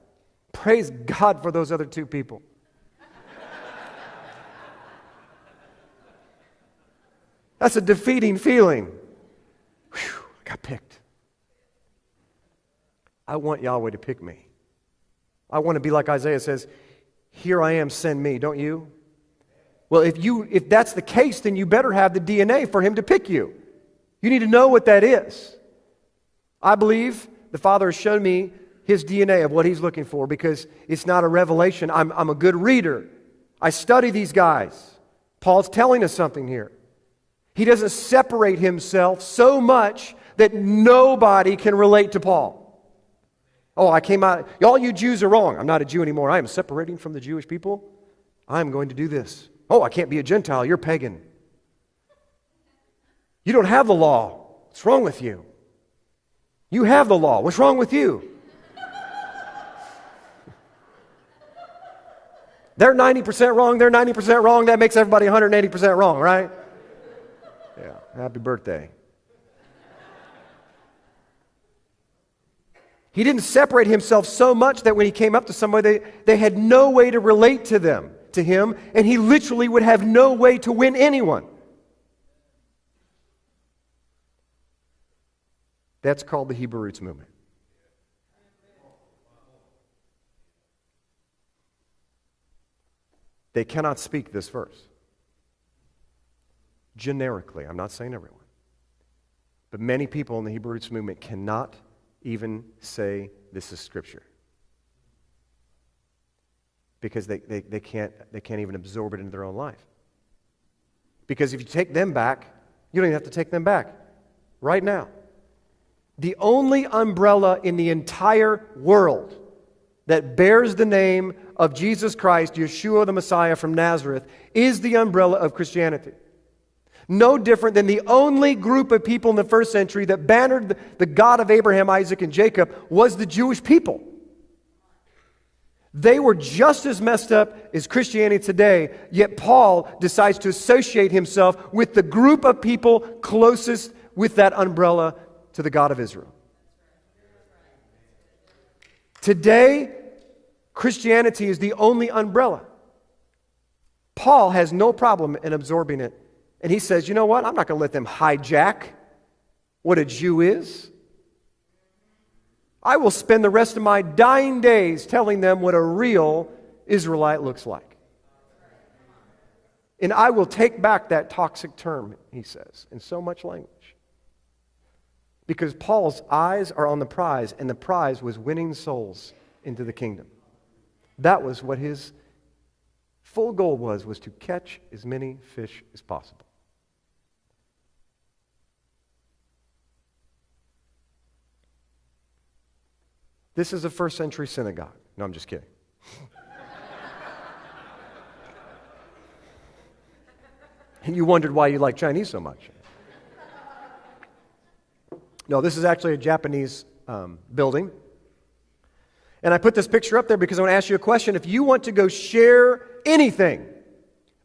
Praise God for those other two people. That's a defeating feeling. Whew, I got picked. I want Yahweh to pick me. I want to be like Isaiah says, "Here I am, send me," don't you? Well, if that's the case, then you better have the DNA for him to pick you. You need to know what that is. I believe the Father has shown me his DNA of what he's looking for, because it's not a revelation. I'm a good reader. I study these guys. Paul's telling us something here. He doesn't separate himself so much that nobody can relate to Paul. "Oh, I came out, all you Jews are wrong. I'm not a Jew anymore. I am separating from the Jewish people. I'm going to do this. Oh, I can't be a Gentile. You're pagan. You don't have the law. What's wrong with you? You have the law. What's wrong with you?" They're 90% wrong. They're 90% wrong. That makes everybody 180% wrong, right? Yeah. Happy birthday. He didn't separate himself so much that when he came up to somebody, they had no way to relate to him, and he literally would have no way to win anyone. That's called the Hebrew Roots movement. They cannot speak this verse. Generically, I'm not saying everyone. But many people in the Hebrew Roots movement cannot even say this is Scripture. Because they can't even absorb it into their own life. Because if you take them back, you don't even have to take them back. Right now. The only umbrella in the entire world that bears the name of Jesus Christ, Yeshua the Messiah from Nazareth, is the umbrella of Christianity. No different than the only group of people in the first century that bannered the God of Abraham, Isaac, and Jacob was the Jewish people. They were just as messed up as Christianity today, yet Paul decides to associate himself with the group of people closest with that umbrella to the God of Israel. Today, Christianity is the only umbrella. Paul has no problem in absorbing it. And he says, you know what? I'm not going to let them hijack what a Jew is. I will spend the rest of my dying days telling them what a real Israelite looks like. And I will take back that toxic term, he says, in so much language. Because Paul's eyes are on the prize, and the prize was winning souls into the kingdom. That was what his full goal was to catch as many fish as possible. This is a first century synagogue. No, I'm just kidding. And you wondered why you like Chinese so much. No, this is actually a Japanese building. And I put this picture up there because I want to ask you a question. If you want to go share anything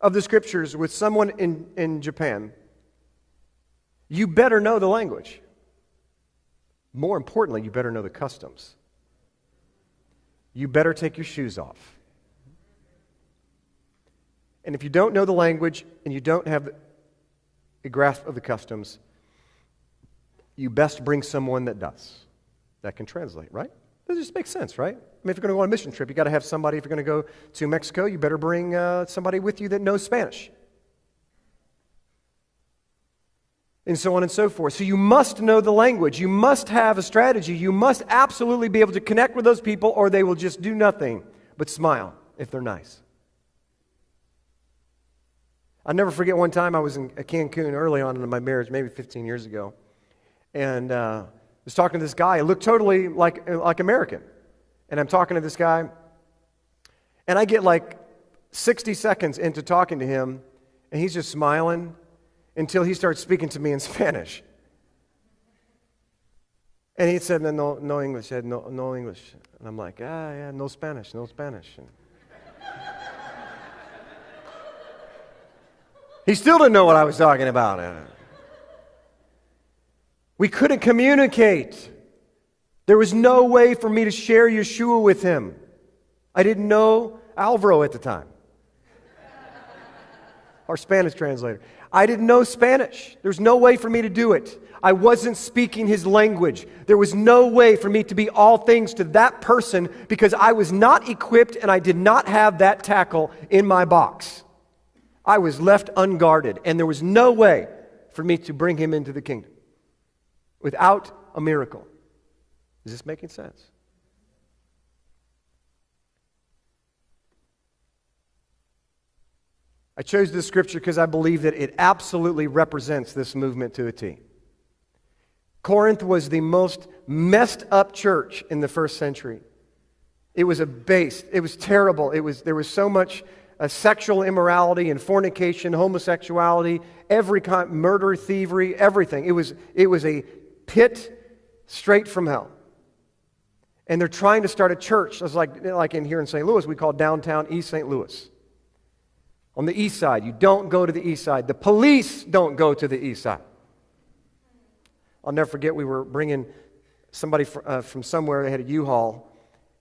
of the Scriptures with someone in Japan, you better know the language. More importantly, you better know the customs. You better take your shoes off. And if you don't know the language and you don't have a grasp of the customs, you best bring someone that does, that can translate, right? That just makes sense, right? I mean, if you're going to go on a mission trip, you got to have somebody. If you're going to go to Mexico, you better bring somebody with you that knows Spanish. And so on and so forth. So you must know the language. You must have a strategy. You must absolutely be able to connect with those people, or they will just do nothing but smile if they're nice. I'll never forget one time I was in Cancun early on in my marriage, maybe 15 years ago. And I was talking to this guy. He looked totally like American. And I'm talking to this guy. And I get like 60 seconds into talking to him. And he's just smiling until he starts speaking to me in Spanish. And he said, no English. He said, no English. And I'm like, yeah, no Spanish, no Spanish. And he still didn't know what I was talking about. We couldn't communicate. There was no way for me to share Yeshua with him. I didn't know Alvaro at the time. Our Spanish translator. I didn't know Spanish. There was no way for me to do it. I wasn't speaking his language. There was no way for me to be all things to that person because I was not equipped and I did not have that tackle in my box. I was left unguarded, and there was no way for me to bring him into the kingdom without a miracle. Is this making sense? I chose this scripture because I believe that it absolutely represents this movement to a T. Corinth was the most messed up church in the first century. It was it was terrible. There was so much sexual immorality and fornication, homosexuality, every kind, murder, thievery, everything. It was a pit straight from hell. And they're trying to start a church. It's like in here in St. Louis, we call downtown East St. Louis. On the east side, you don't go to the east side. The police don't go to the east side. I'll never forget, we were bringing somebody from somewhere. They had a U-Haul,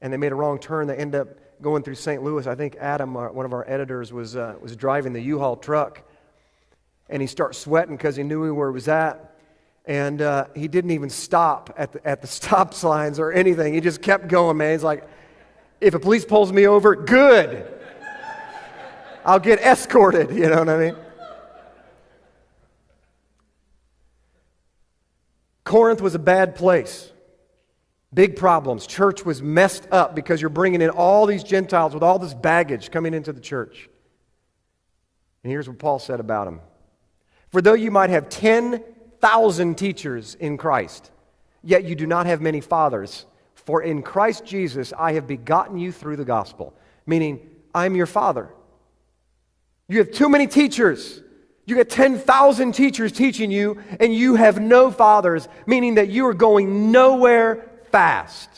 and they made a wrong turn. They ended up going through St. Louis. I think Adam, one of our editors, was driving the U-Haul truck, and he started sweating because he knew where it was at. And he didn't even stop at the stop signs or anything. He just kept going, man. He's like, if a police pulls me over, good. I'll get escorted, you know what I mean? Corinth was a bad place. Big problems. Church was messed up because you're bringing in all these Gentiles with all this baggage coming into the church. And here's what Paul said about them. For though you might have 10,000 teachers in Christ, yet you do not have many fathers. For in Christ Jesus I have begotten you through the gospel. Meaning, I'm your father. You have too many teachers. You got 10,000 teachers teaching you, and you have no fathers, meaning that you are going nowhere fast.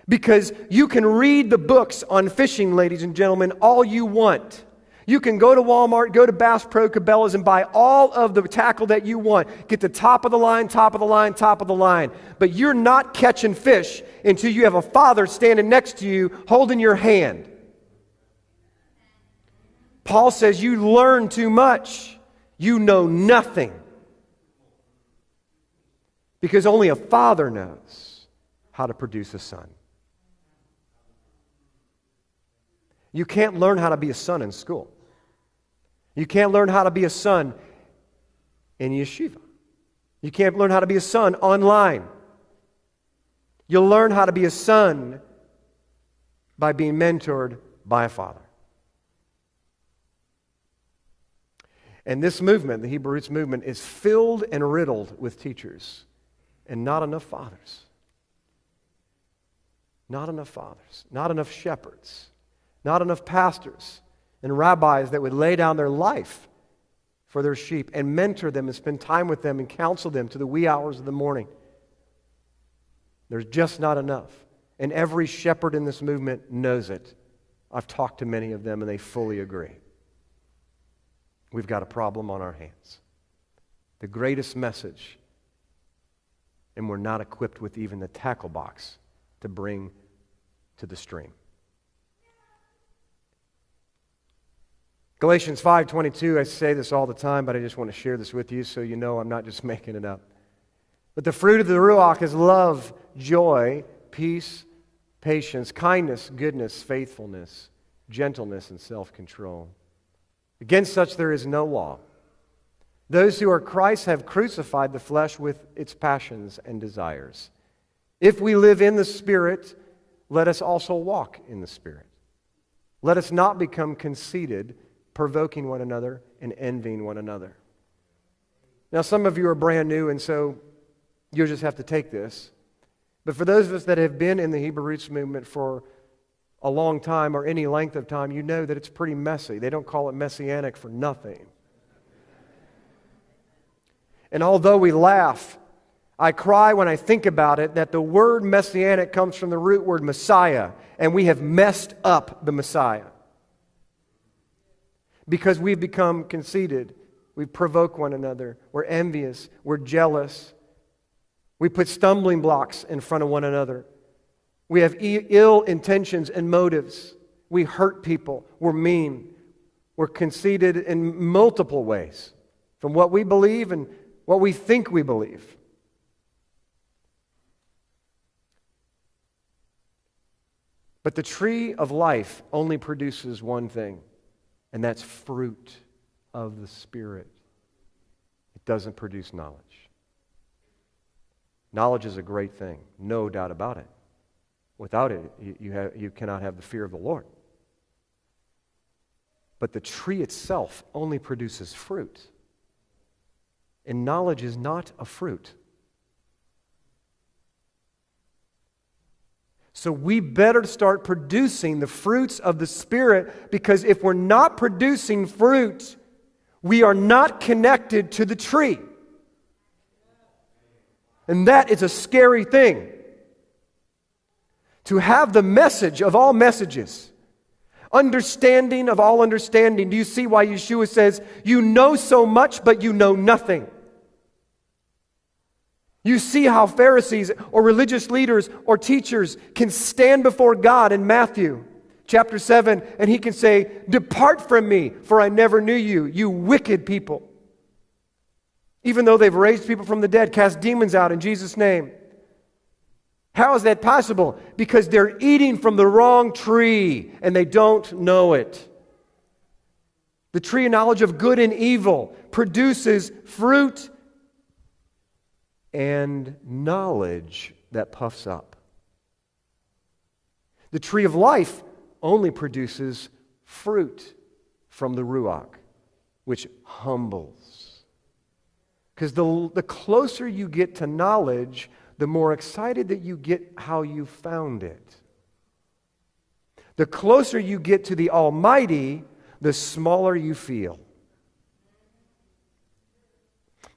Because you can read the books on fishing, ladies and gentlemen, all you want. You can go to Walmart, go to Bass Pro, Cabela's, and buy all of the tackle that you want. Get the top of the line, top of the line, top of the line. But you're not catching fish until you have a father standing next to you holding your hand. Paul says you learn too much. You know nothing. Because only a father knows how to produce a son. You can't learn how to be a son in school. You can't learn how to be a son in yeshiva. You can't learn how to be a son online. You'll learn how to be a son by being mentored by a father. And this movement, the Hebrew Roots movement, is filled and riddled with teachers and not enough fathers. Not enough fathers. Not enough shepherds. Not enough pastors and rabbis that would lay down their life for their sheep and mentor them and spend time with them and counsel them to the wee hours of the morning. There's just not enough. And every shepherd in this movement knows it. I've talked to many of them and they fully agree. We've got a problem on our hands. The greatest message, and we're not equipped with even the tackle box to bring to the stream. Galatians 5:22, I say this all the time, but I just want to share this with you so you know I'm not just making it up. But the fruit of the Ruach is love, joy, peace, patience, kindness, goodness, faithfulness, gentleness, and self-control. Against such there is no law. Those who are Christ have crucified the flesh with its passions and desires. If we live in the Spirit, let us also walk in the Spirit. Let us not become conceited, provoking one another and envying one another. Now, some of you are brand new, and so you'll just have to take this. But for those of us that have been in the Hebrew Roots movement for a long time or any length of time, you know that it's pretty messy. They don't call it messianic for nothing. And although we laugh, I cry when I think about it that the word messianic comes from the root word Messiah, and we have messed up the Messiah. Because we've become conceited. We provoke one another. We're envious. We're jealous. We put stumbling blocks in front of one another. We have ill intentions and motives. We hurt people. We're mean. We're conceited in multiple ways. From what we believe and what we think we believe. But the tree of life only produces one thing, and that's fruit of the Spirit. It doesn't produce knowledge. Knowledge is a great thing, no doubt about it. Without it, you cannot have the fear of the Lord. But the tree itself only produces fruit. And knowledge is not a fruit. So we better start producing the fruits of the Spirit, because if we're not producing fruit, we are not connected to the tree. And that is a scary thing. To have the message of all messages, understanding of all understanding. Do you see why Yeshua says, you know so much, but you know nothing? You see how Pharisees or religious leaders or teachers can stand before God in Matthew chapter 7, and he can say, depart from me, for I never knew you, you wicked people. Even though they've raised people from the dead, cast demons out in Jesus' name. How is that possible? Because they're eating from the wrong tree and they don't know it. The tree of knowledge of good and evil produces fruit and knowledge that puffs up. The tree of life only produces fruit from the Ruach, which humbles. Because the closer you get to knowledge, the more excited that you get how you found it. The closer you get to the Almighty, the smaller you feel.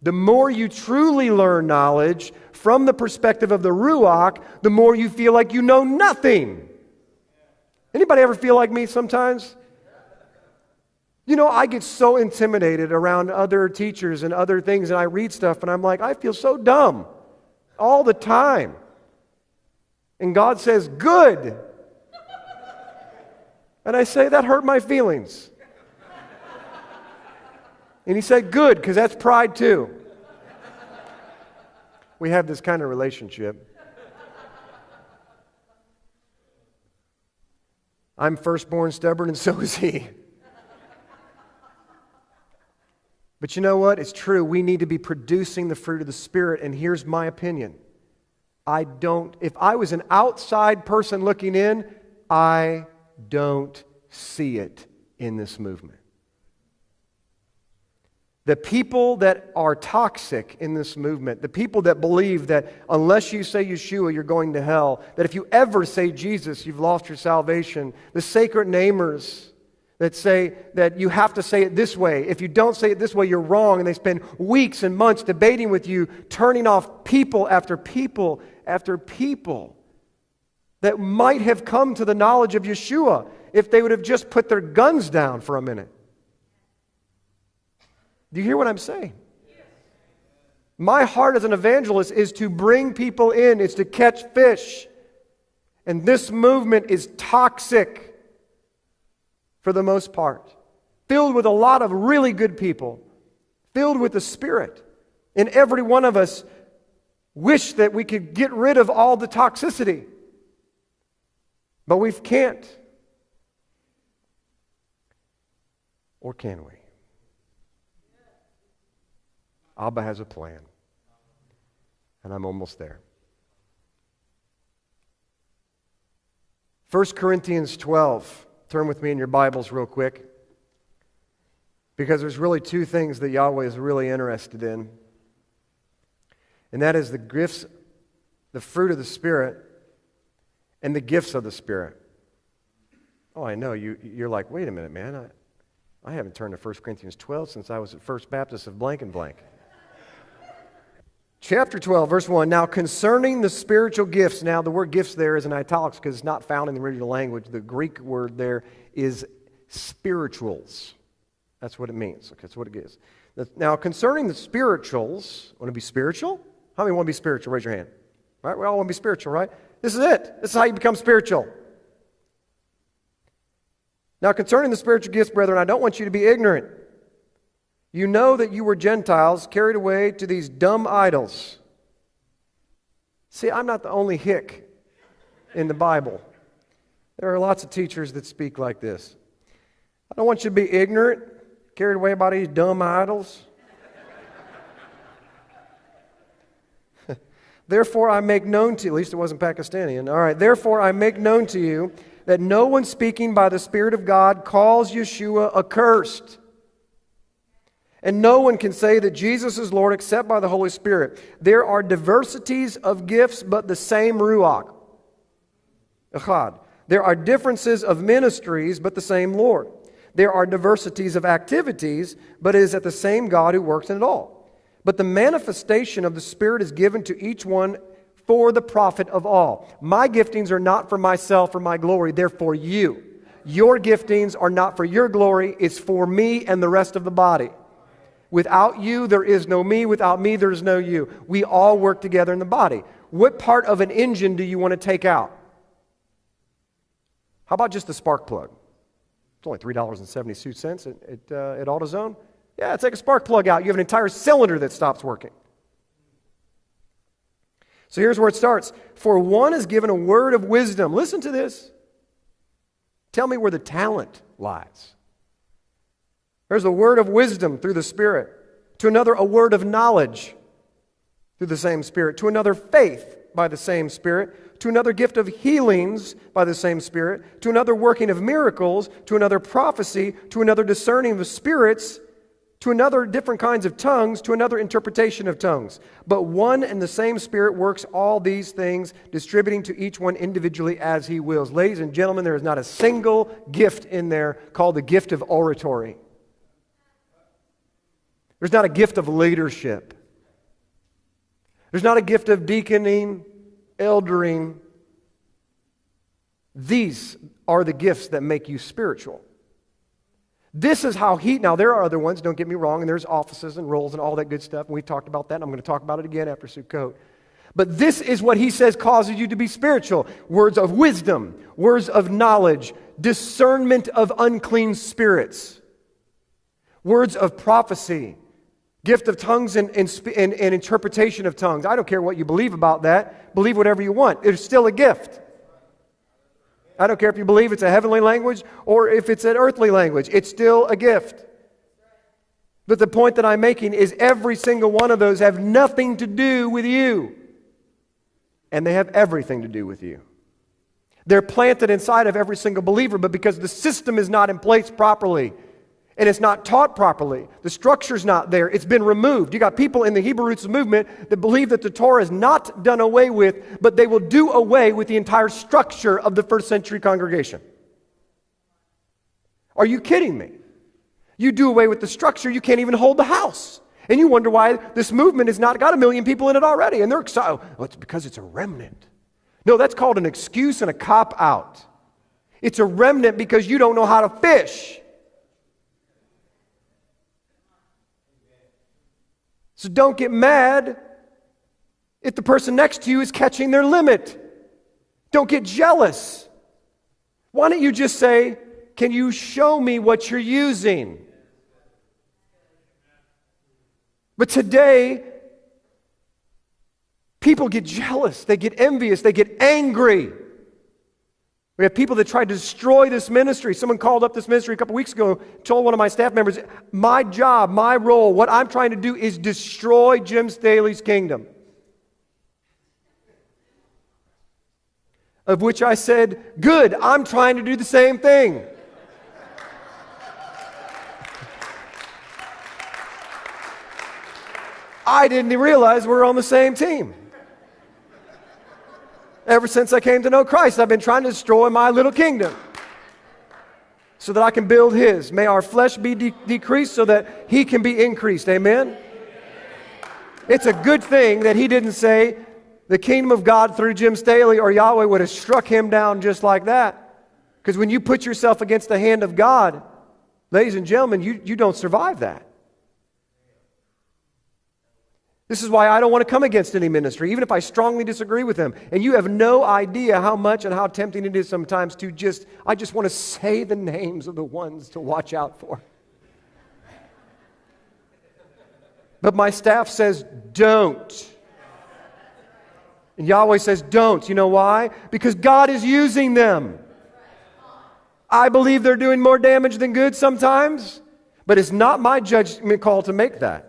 The more you truly learn knowledge from the perspective of the Ruach, the more you feel like you know nothing. Anybody ever feel like me sometimes? You know, I get so intimidated around other teachers and other things, and I read stuff, and I'm like, I feel so dumb. All the time. And God says, good. And I say, that hurt my feelings. And he said, good, because that's pride too. We have this kind of relationship. I'm firstborn, stubborn, and so is he. But you know what? It's true. We need to be producing the fruit of the Spirit, and here's my opinion. If I was an outside person looking in, I don't see it in this movement. The people that are toxic in this movement, the people that believe that unless you say Yeshua, you're going to hell, that if you ever say Jesus, you've lost your salvation, the sacred namers that say that you have to say it this way. If you don't say it this way, you're wrong. And they spend weeks and months debating with you, turning off people after people after people that might have come to the knowledge of Yeshua if they would have just put their guns down for a minute. Do you hear what I'm saying? My heart as an evangelist is to bring people in. It's to catch fish. And this movement is toxic for the most part. Filled with a lot of really good people. Filled with the Spirit. And every one of us wish that we could get rid of all the toxicity. But we can't. Or can we? Abba has a plan. And I'm almost there. 1 Corinthians 12. Turn with me in your Bibles real quick. Because there's really two things that Yahweh is really interested in. And that is the gifts, the fruit of the Spirit, and the gifts of the Spirit. Oh, I know. You're like, wait a minute, man. I haven't turned to 1 Corinthians 12 since I was at First Baptist of blank and blank. Chapter 12, verse 1. Now concerning the spiritual gifts. Now the word gifts there is in italics because it's not found in the original language. The Greek word there is spirituals. That's what it means. Okay, that's what it is. Now concerning the spirituals, want to be spiritual? How many want to be spiritual? Raise your hand. All right, we all want to be spiritual, right? This is it. This is how you become spiritual. Now concerning the spiritual gifts, brethren, I don't want you to be ignorant. You know that you were Gentiles carried away to these dumb idols. See, I'm not the only hick in the Bible. There are lots of teachers that speak like this. I don't want you to be ignorant, carried away by these dumb idols. Therefore I make known to you, at least it wasn't Pakistani. All right, therefore I make known to you that no one speaking by the Spirit of God calls Yeshua accursed. And no one can say that Jesus is Lord except by the Holy Spirit. There are diversities of gifts, but the same Ruach. Echad. There are differences of ministries, but the same Lord. There are diversities of activities, but it is at the same God who works in it all. But the manifestation of the Spirit is given to each one for the profit of all. My giftings are not for myself or my glory, they're for you. Your giftings are not for your glory, it's for me and the rest of the body. Without you, there is no me. Without me, there is no you. We all work together in the body. What part of an engine do you want to take out? How about just the spark plug? It's only $3.72 at AutoZone. Yeah, take a spark plug out. You have an entire cylinder that stops working. So here's where it starts. For one is given a word of wisdom. Listen to this. Tell me where the talent lies. There's a word of wisdom through the Spirit. To another, a word of knowledge through the same Spirit. To another, faith by the same Spirit. To another, gift of healings by the same Spirit. To another, working of miracles. To another, prophecy. To another, discerning of spirits. To another, different kinds of tongues. To another, interpretation of tongues. But one and the same Spirit works all these things, distributing to each one individually as He wills. Ladies and gentlemen, there is not a single gift in there called the gift of oratory. There's not a gift of leadership. There's not a gift of deaconing, eldering. These are the gifts that make you spiritual. This is how now there are other ones, don't get me wrong, and there's offices and roles and all that good stuff, and we've talked about that, and I'm going to talk about it again after Sukkot. But this is what he says causes you to be spiritual. Words of wisdom, words of knowledge, discernment of unclean spirits, words of prophecy, gift of tongues and interpretation of tongues. I don't care what you believe about that. Believe whatever you want. It's still a gift. I don't care if you believe it's a heavenly language or if it's an earthly language. It's still a gift. But the point that I'm making is every single one of those have nothing to do with you. And they have everything to do with you. They're planted inside of every single believer, but because the system is not in place properly, and it's not taught properly, the structure's not there, it's been removed. You got people in the Hebrew Roots movement that believe that the Torah is not done away with, but they will do away with the entire structure of the first century congregation. Are you kidding me? You do away with the structure, you can't even hold the house. And you wonder why this movement has not got 1 million people in it already. And they're excited. Oh, it's because it's a remnant. No, that's called an excuse and a cop-out. It's a remnant because you don't know how to fish. So don't get mad if the person next to you is catching their limit. Don't get jealous. Why don't you just say, can you show me what you're using? But today, people get jealous, they get envious, they get angry. We have people that try to destroy this ministry. Someone called up this ministry a couple weeks ago, told one of my staff members, my job, my role, what I'm trying to do is destroy Jim Staley's kingdom. Of which I said, good, I'm trying to do the same thing. I didn't realize we're on the same team. Ever since I came to know Christ, I've been trying to destroy my little kingdom so that I can build His. May our flesh be decreased so that He can be increased. Amen? It's a good thing that He didn't say the kingdom of God through Jim Staley or Yahweh would have struck him down just like that. Because when you put yourself against the hand of God, ladies and gentlemen, you don't survive that. This is why I don't want to come against any ministry, even if I strongly disagree with them. And you have no idea how much and how tempting it is sometimes to I just want to say the names of the ones to watch out for. But my staff says, don't. And Yahweh says, don't. You know why? Because God is using them. I believe they're doing more damage than good sometimes, but it's not my judgment call to make that.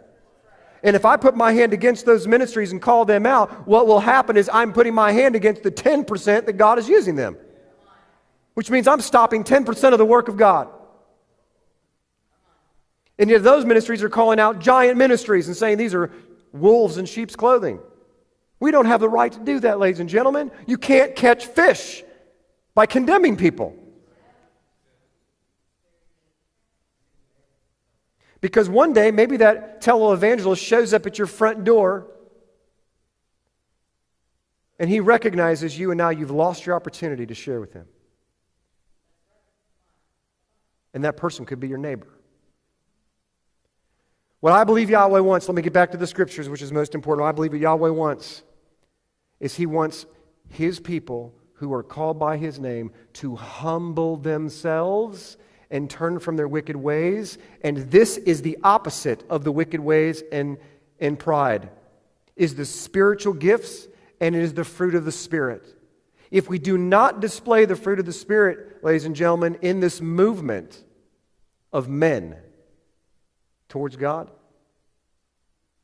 And if I put my hand against those ministries and call them out, what will happen is I'm putting my hand against the 10% that God is using them. Which means I'm stopping 10% of the work of God. And yet those ministries are calling out giant ministries and saying these are wolves in sheep's clothing. We don't have the right to do that, ladies and gentlemen. You can't catch fish by condemning people. Because one day, maybe that televangelist shows up at your front door and he recognizes you and now you've lost your opportunity to share with him. And that person could be your neighbor. What I believe Yahweh wants, let me get back to the scriptures, which is most important. What I believe what Yahweh wants is He wants His people who are called by His name to humble themselves and turn from their wicked ways. And this is the opposite of the wicked ways and pride, is the spiritual gifts, and it is the fruit of the Spirit. If we do not display the fruit of the Spirit, ladies and gentlemen, in this movement of men towards God,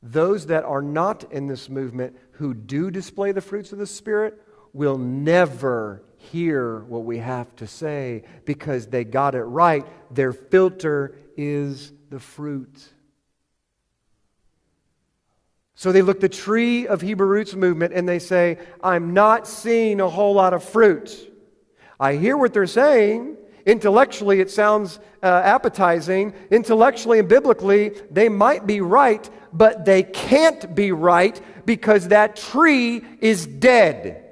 those that are not in this movement who do display the fruits of the Spirit will never hear what we have to say because they got it right. Their filter is the fruit. So they look at the tree of Hebrew Roots movement and they say, I'm not seeing a whole lot of fruit. I hear what they're saying. Intellectually, it sounds appetizing. Intellectually and biblically, they might be right, but they can't be right because that tree is dead.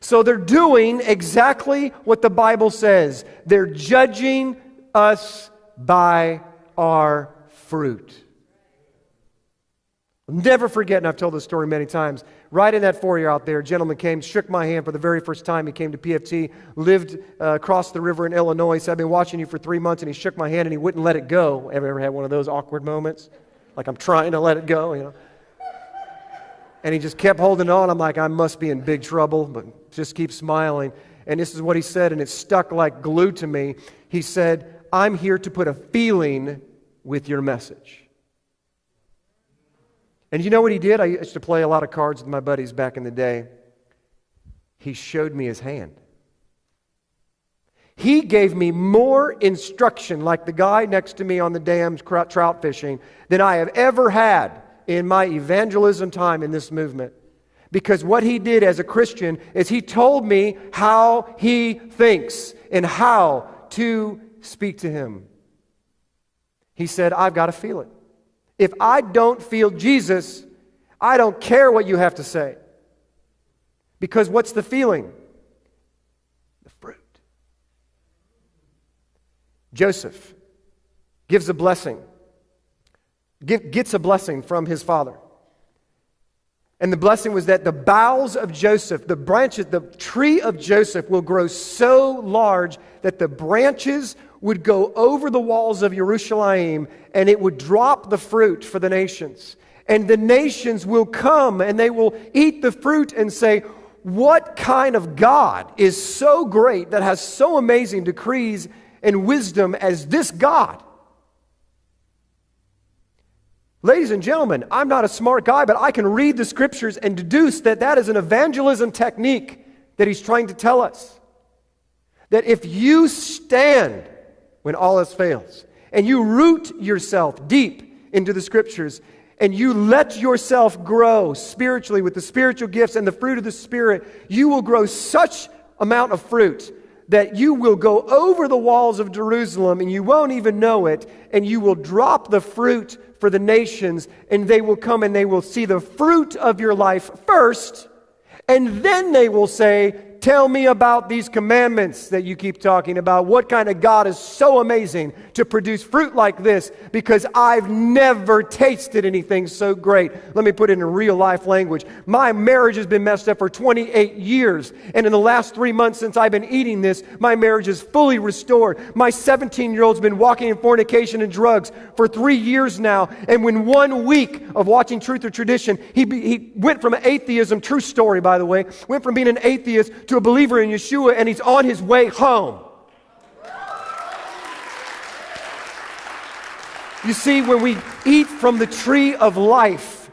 So they're doing exactly what the Bible says. They're judging us by our fruit. I'll never forget, and I've told this story many times, right in that foyer out there, a gentleman came, shook my hand for the very first time. He came to PFT, lived across the river in Illinois. He said, I've been watching you for 3 months, and he shook my hand and he wouldn't let it go. Ever had one of those awkward moments? Like I'm trying to let it go, you know? And he just kept holding on. I'm like, I must be in big trouble, but just keep smiling. And this is what he said, and it stuck like glue to me. He said, I'm here to put a feeling with your message. And you know what he did? I used to play a lot of cards with my buddies back in the day. He showed me his hand. He gave me more instruction, like the guy next to me on the dams trout fishing, than I have ever had in my evangelism time in this movement. Because what he did as a Christian is he told me how he thinks and how to speak to him. He said, I've got to feel it. If I don't feel Jesus, I don't care what you have to say. Because what's the feeling? The fruit. Joseph gives a blessing, gets a blessing from his father. And the blessing was that the boughs of Joseph, the branches, the tree of Joseph will grow so large that the branches would go over the walls of Jerusalem and it would drop the fruit for the nations. And the nations will come and they will eat the fruit and say, what kind of God is so great that has so amazing decrees and wisdom as this God? Ladies and gentlemen, I'm not a smart guy, but I can read the Scriptures and deduce that that is an evangelism technique that he's trying to tell us. That if you stand when all else fails, and you root yourself deep into the Scriptures, and you let yourself grow spiritually with the spiritual gifts and the fruit of the Spirit, you will grow such amount of fruit that you will go over the walls of Jerusalem and you won't even know it, and you will drop the fruit for the nations, and they will come and they will see the fruit of your life first, and then they will say, tell me about these commandments that you keep talking about. What kind of God is so amazing to produce fruit like this? Because I've never tasted anything so great. Let me put it in real life language. My marriage has been messed up for 28 years. And in the last 3 months since I've been eating this, my marriage is fully restored. My 17-year-old's been walking in fornication and drugs for 3 years now. And when 1 week of watching Truth or Tradition, he went from atheism, true story by the way, went from being an atheist to a believer in Yeshua, and he's on his way home. You see, when we eat from the tree of life,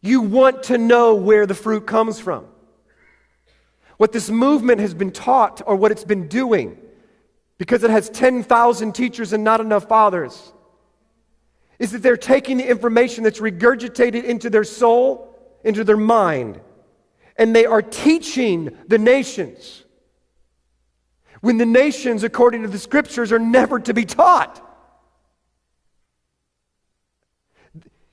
you want to know where the fruit comes from. What this movement has been taught, or what it's been doing, because it has 10,000 teachers and not enough fathers, is that they're taking the information that's regurgitated into their soul, into their mind, and they are teaching the nations, when the nations, according to the Scriptures, are never to be taught.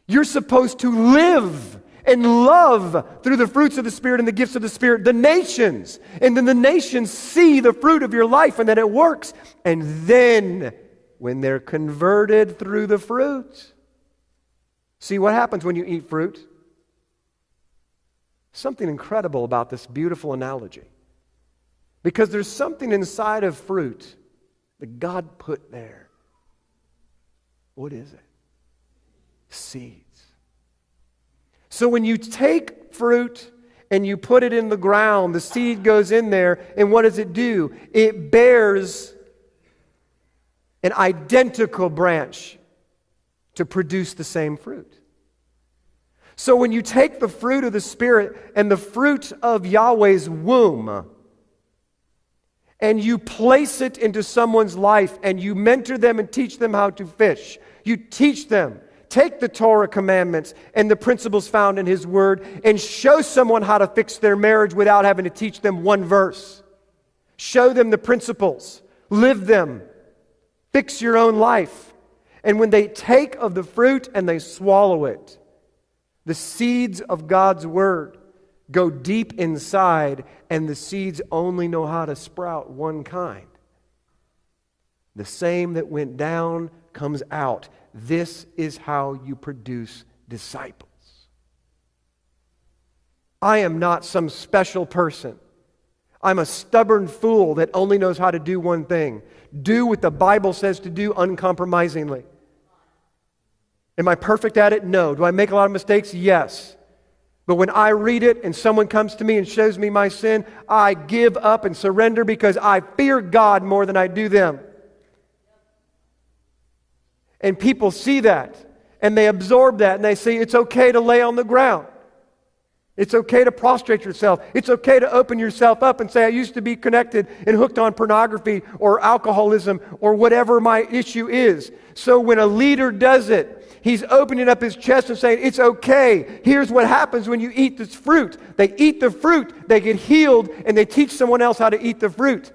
You're supposed to live and love through the fruits of the Spirit and the gifts of the Spirit, the nations. And then the nations see the fruit of your life and that it works. And then, when they're converted through the fruit, see what happens when you eat fruit? Something incredible about this beautiful analogy. Because there's something inside of fruit that God put there. What is it? Seeds. So when you take fruit and you put it in the ground, the seed goes in there, and what does it do? It bears an identical branch to produce the same fruit. So when you take the fruit of the Spirit and the fruit of Yahweh's womb, and you place it into someone's life, and you mentor them and teach them how to fish, you teach them, take the Torah commandments and the principles found in His Word, and show someone how to fix their marriage without having to teach them one verse. Show them the principles, live them, fix your own life. And when they take of the fruit and they swallow it, the seeds of God's Word go deep inside, and the seeds only know how to sprout one kind. The same that went down comes out. This is how you produce disciples. I am not some special person. I'm a stubborn fool that only knows how to do one thing. Do what the Bible says to do uncompromisingly. Am I perfect at it? No. Do I make a lot of mistakes? Yes. But when I read it and someone comes to me and shows me my sin, I give up and surrender because I fear God more than I do them. And people see that, and they absorb that, and they say it's okay to lay on the ground. It's okay to prostrate yourself. It's okay to open yourself up and say, I used to be connected and hooked on pornography or alcoholism or whatever my issue is. So when a leader does it, he's opening up his chest and saying, it's okay. Here's what happens when you eat this fruit. They eat the fruit, they get healed, and they teach someone else how to eat the fruit.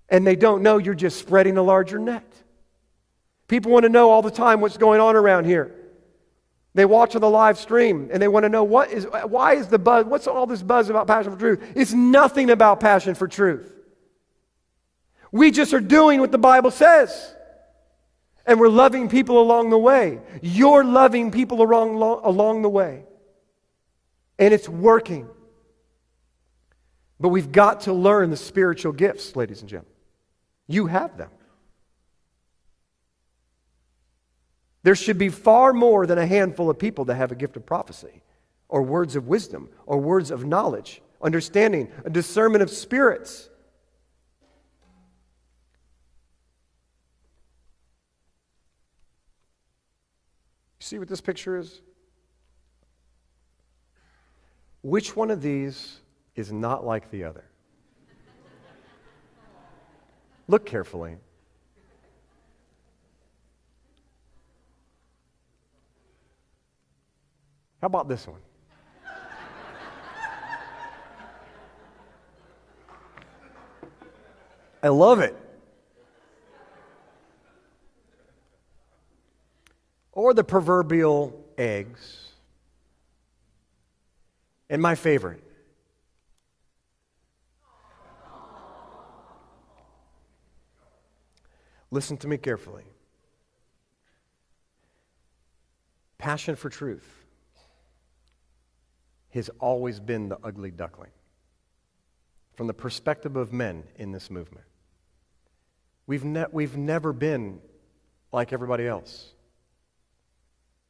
And they don't know you're just spreading a larger net. People want to know all the time what's going on around here. They watch on the live stream and they want to know why is the buzz, what's all this buzz about passion for truth? It's nothing about passion for truth. We just are doing what the Bible says. And we're loving people along the way. You're loving people along the way. And it's working. But we've got to learn the spiritual gifts, ladies and gentlemen. You have them. There should be far more than a handful of people that have a gift of prophecy, or words of wisdom, or words of knowledge, understanding, a discernment of spirits. You see what this picture is? Which one of these is not like the other? Look carefully. How about this one? I love it. Or the proverbial eggs. And my favorite. Listen to me carefully. Passion for truth has always been the ugly duckling from the perspective of men in this movement. We've never been like everybody else.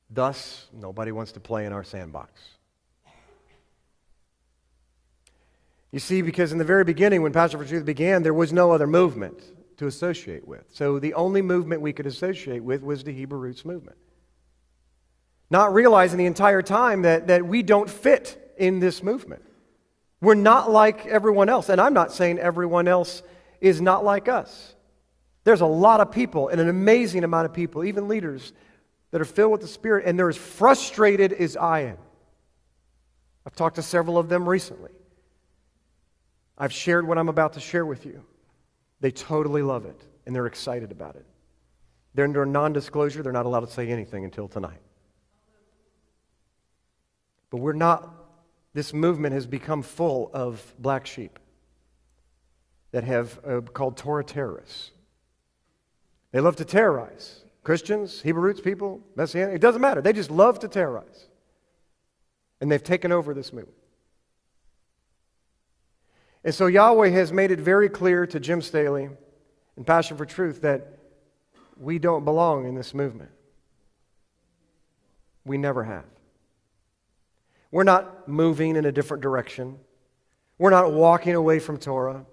Thus, nobody wants to play in our sandbox. You see, because in the very beginning, when Passion for Truth began, there was no other movement to associate with. So the only movement we could associate with was the Hebrew Roots movement. Not realizing the entire time that we don't fit in this movement. We're not like everyone else. And I'm not saying everyone else is not like us. There's a lot of people, and an amazing amount of people, even leaders, that are filled with the Spirit, and they're as frustrated as I am. I've talked to several of them recently. I've shared what I'm about to share with you. They totally love it, and they're excited about it. They're under non-disclosure. They're not allowed to say anything until tonight. But we're not, this movement has become full of black sheep that have called Torah terrorists. They love to terrorize Christians, Hebrew Roots people, Messianic. It doesn't matter. They just love to terrorize. And they've taken over this movement. And so Yahweh has made it very clear to Jim Staley and Passion for Truth that we don't belong in this movement. We never have. We're not moving in a different direction. We're not walking away from Torah.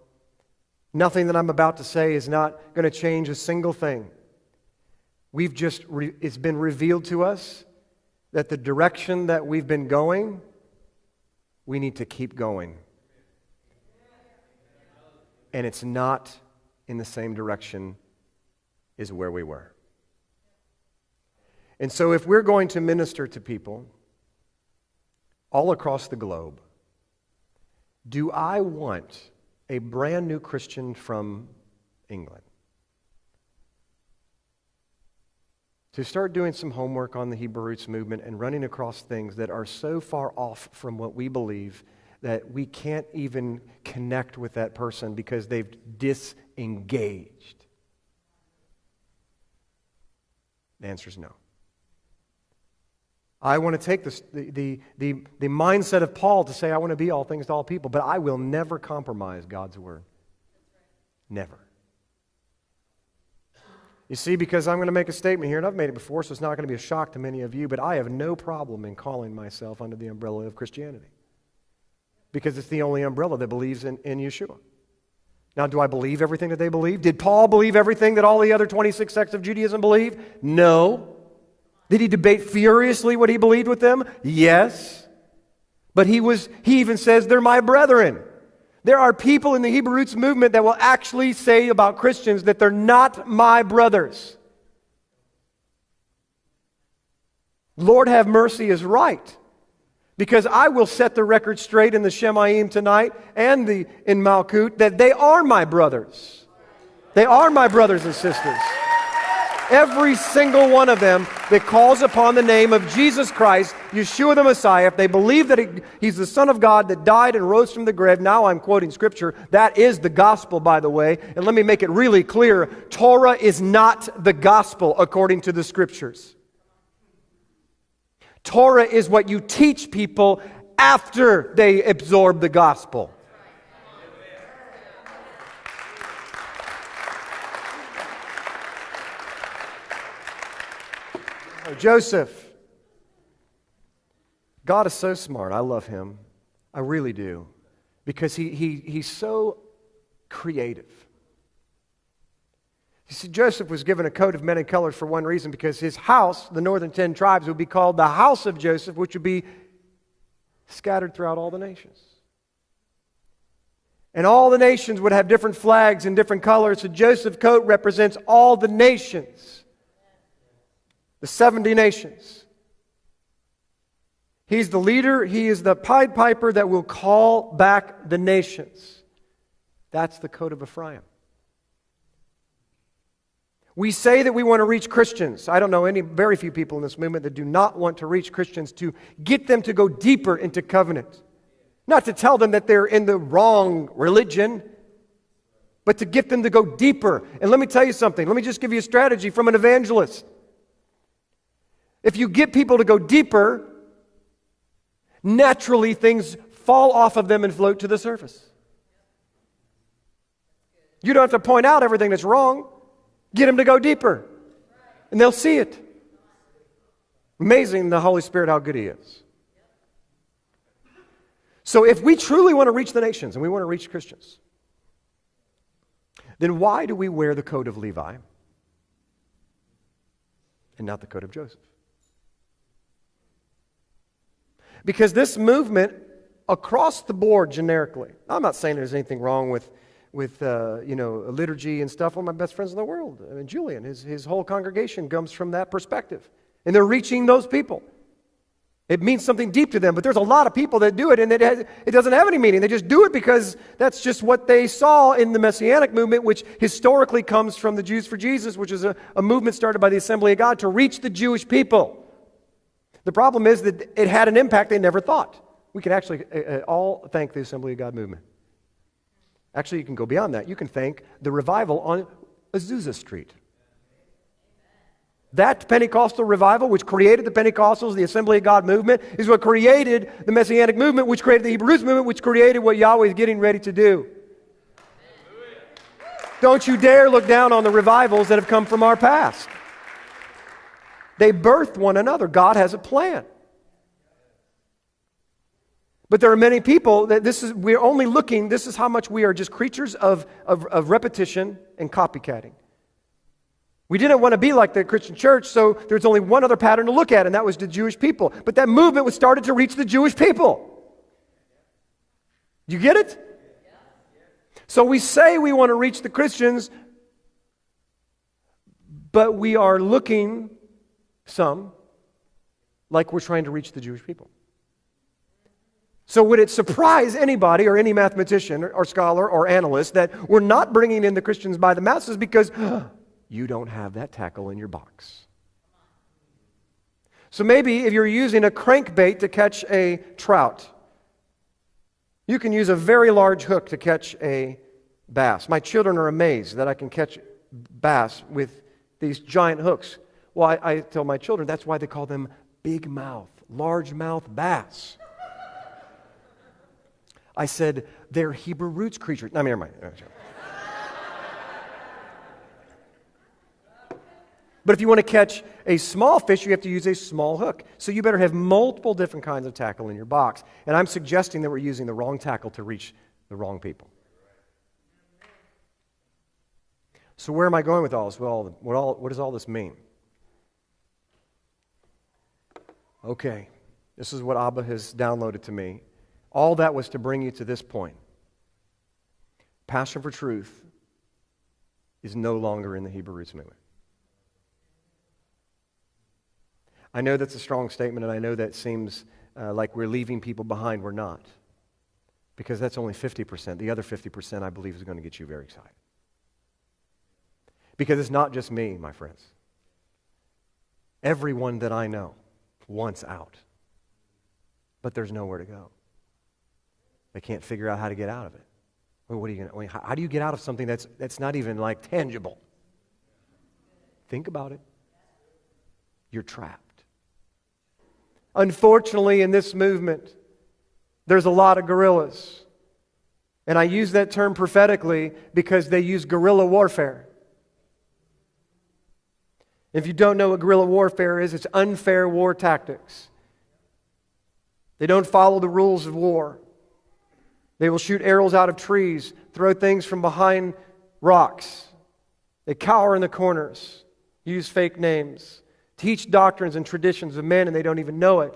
Nothing that I'm about to say is not going to change a single thing. It's been revealed to us that the direction that we've been going, we need to keep going. And it's not in the same direction as where we were. And so if we're going to minister to people all across the globe, do I want a brand new Christian from England to start doing some homework on the Hebrew Roots movement and running across things that are so far off from what we believe that we can't even connect with that person because they've disengaged? The answer is no. I want to take the mindset of Paul to say I want to be all things to all people, but I will never compromise God's word. Never. You see, because I'm going to make a statement here, and I've made it before, so it's not going to be a shock to many of you, but I have no problem in calling myself under the umbrella of Christianity. Because it's the only umbrella that believes in Yeshua. Now, do I believe everything that they believe? Did Paul believe everything that all the other 26 sects of Judaism believe? No. Did he debate furiously what he believed with them? Yes. But he even says, they're my brethren. There are people in the Hebrew Roots movement that will actually say about Christians that they're not my brothers. Lord have mercy is right. Because I will set the record straight in the Shemaim tonight and in Malkut that they are my brothers. They are my brothers and sisters. Every single one of them that calls upon the name of Jesus Christ, Yeshua the Messiah, if they believe that He's the Son of God that died and rose from the grave, now I'm quoting Scripture, that is the gospel, by the way. And let me make it really clear, Torah is not the gospel according to the Scriptures. Torah is what you teach people after they absorb the gospel. Joseph. God is so smart. I love him. I really do. Because he's so creative. You see, Joseph was given a coat of many colors for one reason, because his house, the northern 10 tribes, would be called the house of Joseph, which would be scattered throughout all the nations. And all the nations would have different flags and different colors. So Joseph's coat represents all the nations. The 70 nations. He's the leader. He is the Pied Piper that will call back the nations. That's the coat of Ephraim. We say that we want to reach Christians. I don't know very few people in this movement that do not want to reach Christians, to get them to go deeper into covenant. Not to tell them that they're in the wrong religion, but to get them to go deeper. And let me tell you something. Let me just give you a strategy from an evangelist. If you get people to go deeper, naturally things fall off of them and float to the surface. You don't have to point out everything that's wrong. Get them to go deeper, and they'll see it. Amazing, the Holy Spirit, how good He is. So if we truly want to reach the nations and we want to reach Christians, then why do we wear the coat of Levi and not the coat of Joseph? Because this movement, across the board generically, I'm not saying there's anything wrong with liturgy and stuff. One of my best friends in the world, Julian, his whole congregation comes from that perspective. And they're reaching those people. It means something deep to them, but there's a lot of people that do it, and it doesn't have any meaning. They just do it because that's just what they saw in the Messianic movement, which historically comes from the Jews for Jesus, which is a movement started by the Assembly of God to reach the Jewish people. The problem is that it had an impact they never thought. We can actually all thank the Assembly of God movement. Actually, you can go beyond that. You can thank the revival on Azusa Street. That Pentecostal revival, which created the Pentecostals, the Assembly of God movement, is what created the Messianic movement, which created the Hebrew Roots movement, which created what Yahweh is getting ready to do. Don't you dare look down on the revivals that have come from our past. They birthed one another. God has a plan. But there are many people that we're only looking, this is how much we are just creatures of repetition and copycatting. We didn't want to be like the Christian church, so there's only one other pattern to look at, and that was the Jewish people. But that movement was started to reach the Jewish people. You get it? So we say we want to reach the Christians, but we are looking like we're trying to reach the Jewish people. So would it surprise anybody or any mathematician or scholar or analyst that we're not bringing in the Christians by the masses because you don't have that tackle in your box? So maybe if you're using a crankbait to catch a trout, you can use a very large hook to catch a bass. My children are amazed that I can catch bass with these giant hooks. Well, I tell my children that's why they call them big mouth, large mouth bass. I said, they're Hebrew roots creatures. No, never mind. But if you want to catch a small fish, you have to use a small hook. So you better have multiple different kinds of tackle in your box. And I'm suggesting that we're using the wrong tackle to reach the wrong people. So where am I going with all this? Well, what does all this mean? Okay, this is what Abba has downloaded to me. All that was to bring you to this point. Passion for truth is no longer in the Hebrew Roots movement. I know that's a strong statement, and I know that seems like we're leaving people behind. We're not. Because that's only 50%. The other 50%, I believe, is going to get you very excited. Because it's not just me, my friends. Everyone that I know wants out. But there's nowhere to go. They can't figure out how to get out of it. Well, what are you going to? How do you get out of something that's not even like tangible? Think about it. You're trapped. Unfortunately, in this movement, there's a lot of guerrillas. And I use that term prophetically because they use guerrilla warfare. If you don't know what guerrilla warfare is, it's unfair war tactics. They don't follow the rules of war. They will shoot arrows out of trees, throw things from behind rocks. They cower in the corners, use fake names, teach doctrines and traditions of men, and they don't even know it.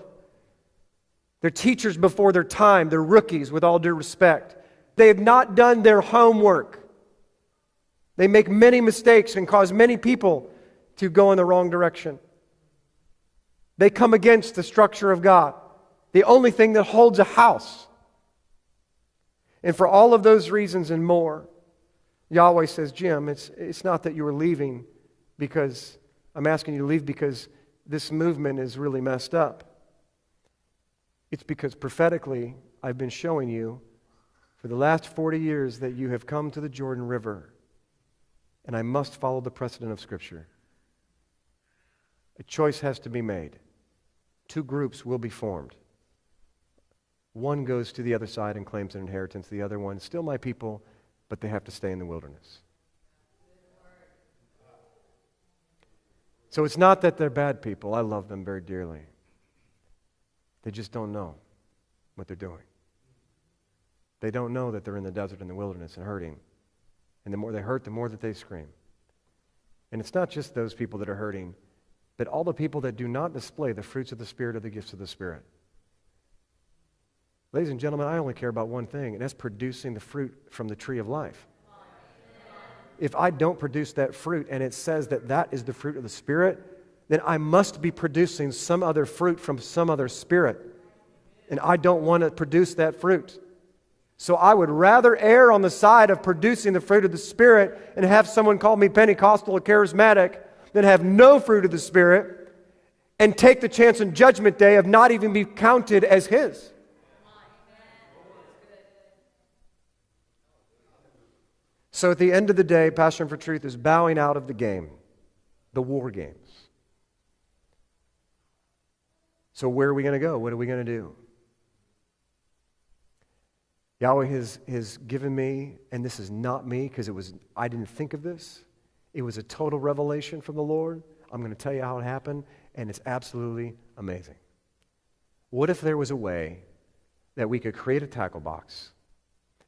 They're teachers before their time. They're rookies, with all due respect. They have not done their homework. They make many mistakes and cause many people to go in the wrong direction. They come against the structure of God, the only thing that holds a house. And for all of those reasons and more, Yahweh says, Jim, it's not that you were leaving because I'm asking you to leave because this movement is really messed up. It's because prophetically I've been showing you for the last 40 years that you have come to the Jordan River, and I must follow the precedent of Scripture. A choice has to be made. Two groups will be formed. One goes to the other side and claims an inheritance. The other one, still my people, but they have to stay in the wilderness. So it's not that they're bad people. I love them very dearly. They just don't know what they're doing. They don't know that they're in the desert and the wilderness and hurting. And the more they hurt, the more that they scream. And it's not just those people that are hurting, but all the people that do not display the fruits of the Spirit or the gifts of the Spirit. Ladies and gentlemen, I only care about one thing, and that's producing the fruit from the tree of life. If I don't produce that fruit, and it says that that is the fruit of the Spirit, then I must be producing some other fruit from some other spirit. And I don't want to produce that fruit. So I would rather err on the side of producing the fruit of the Spirit and have someone call me Pentecostal or charismatic than have no fruit of the Spirit and take the chance on Judgment Day of not even be counted as His. So at the end of the day, Passion for Truth is bowing out of the game, the war games. So where are we going to go? What are we going to do? Yahweh has given me, and this is not me because I didn't think of this. It was a total revelation from the Lord. I'm going to tell you how it happened, and it's absolutely amazing. What if there was a way that we could create a tackle box,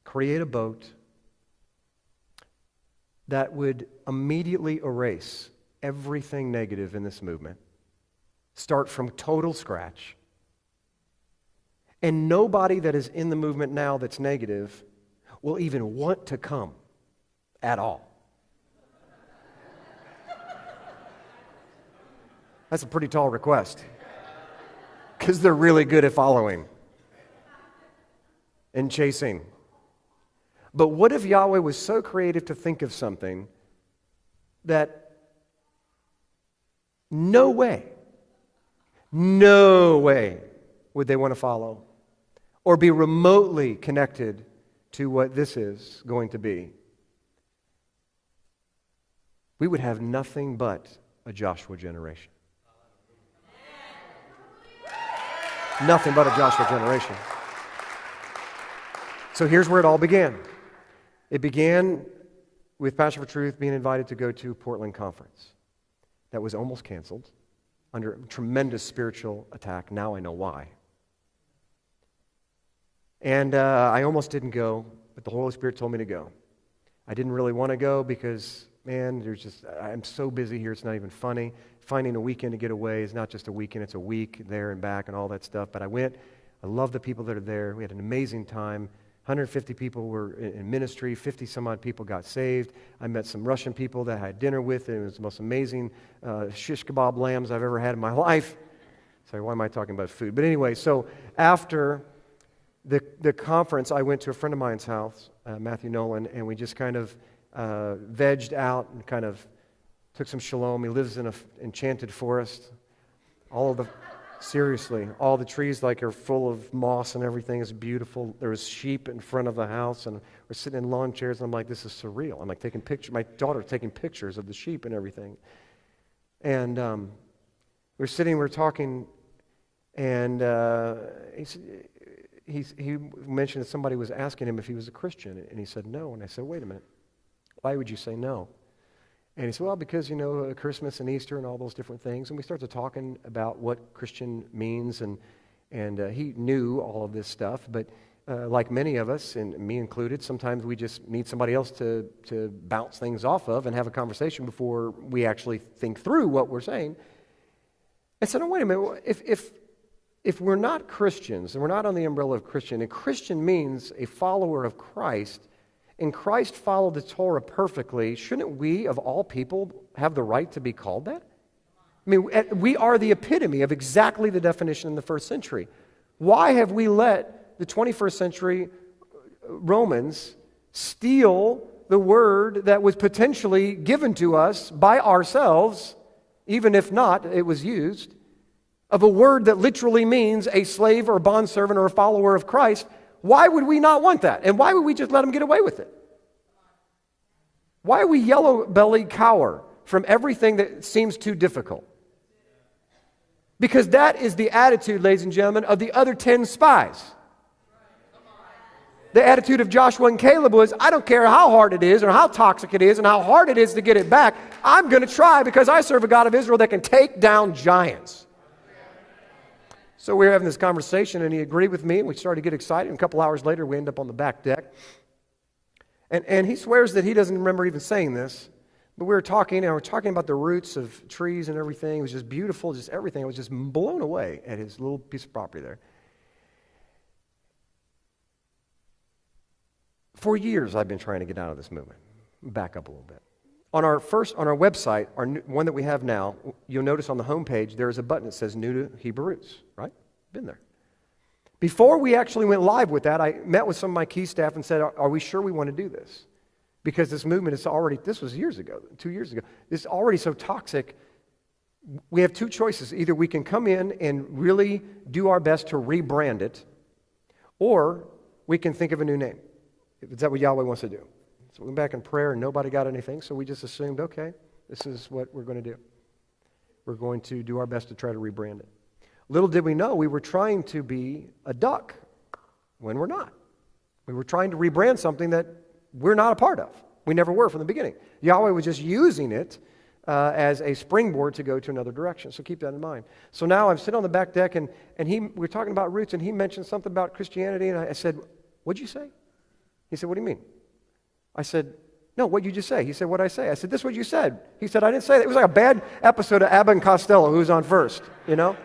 create a boat that would immediately erase everything negative in this movement, start from total scratch, and nobody that is in the movement now that's negative will even want to come at all. That's a pretty tall request because they're really good at following and chasing. But what if Yahweh was so creative to think of something that no way would they want to follow or be remotely connected to what this is going to be? We would have nothing but a Joshua generation. Nothing but a Joshua generation. So here's where it all began. It began with Passion for Truth being invited to go to Portland Conference. that was almost canceled under tremendous spiritual attack. Now I know why. And I almost didn't go, but the Holy Spirit told me to go. I didn't really want to go because, man, I'm so busy here, it's not even funny. Finding a weekend to get away is not just a weekend, it's a week there and back and all that stuff. But I went. I love the people that are there. We had an amazing time. 150 people were in ministry. 50 some odd people got saved. I met some Russian people that I had dinner with, and it was the most amazing shish kebab lambs I've ever had in my life. Sorry, why am I talking about food? But anyway, so after the conference, I went to a friend of mine's house, Matthew Nolan, and we just kind of vegged out and kind of took some shalom. He lives in an enchanted forest. Seriously, all the trees are full of moss and everything. Is beautiful. There was sheep in front of the house, and we're sitting in lawn chairs, and I'm like, this is surreal. I'm like taking pictures. My daughter's taking pictures of the sheep and everything. And we're sitting, we're talking, and he mentioned that somebody was asking him if he was a Christian, and he said no. And I said, wait a minute, why would you say no? And he said, well, because, Christmas and Easter and all those different things. And we started talking about what Christian means, and he knew all of this stuff. But like many of us, and me included, sometimes we just need somebody else to bounce things off of and have a conversation before we actually think through what we're saying. I said, oh, wait a minute, if we're not Christians, and we're not on the umbrella of Christian, and Christian means a follower of Christ, and Christ followed the Torah perfectly, shouldn't we, of all people, have the right to be called that? I mean, we are the epitome of exactly the definition in the first century. Why have we let the 21st century Romans steal the word that was potentially given to us by ourselves, even if not, it was used, of a word that literally means a slave or bondservant or a follower of Christ? Why would we not want that? And why would we just let them get away with it? Why we yellow-bellied cower from everything that seems too difficult? Because that is the attitude, ladies and gentlemen, of the other 10 spies. The attitude of Joshua and Caleb was, I don't care how hard it is or how toxic it is and how hard it is to get it back. I'm going to try because I serve a God of Israel that can take down giants. So we were having this conversation, and he agreed with me, and we started to get excited. And a couple hours later, we end up on the back deck. And he swears that he doesn't remember even saying this, but we were talking, and we're talking about the roots of trees and everything. It was just beautiful, just everything. I was just blown away at his little piece of property there. For years, I've been trying to get out of this movement. Back up a little bit. On our website, one that we have now, you'll notice on the homepage there is a button that says New to Hebrew Roots, right? Been there. Before we actually went live with that, I met with some of my key staff and said, are we sure we want to do this? Because this movement is already, this was years ago, 2 years ago, it's already so toxic. We have two choices. Either we can come in and really do our best to rebrand it, or we can think of a new name. Is that what Yahweh wants to do? So we went back in prayer and nobody got anything, so we just assumed, okay, this is what we're going to do. We're going to do our best to try to rebrand it. Little did we know we were trying to be a duck when we're not. We were trying to rebrand something that we're not a part of. We never were from the beginning. Yahweh was just using it as a springboard to go to another direction, so keep that in mind. So now I'm sitting on the back deck, and we're talking about roots, and he mentioned something about Christianity, and I said, what'd you say? He said, what do you mean? I said, no, what'd you just say? He said, what'd I say? I said, this is what you said. He said, I didn't say that. It was like a bad episode of Abbott and Costello, who was on first, And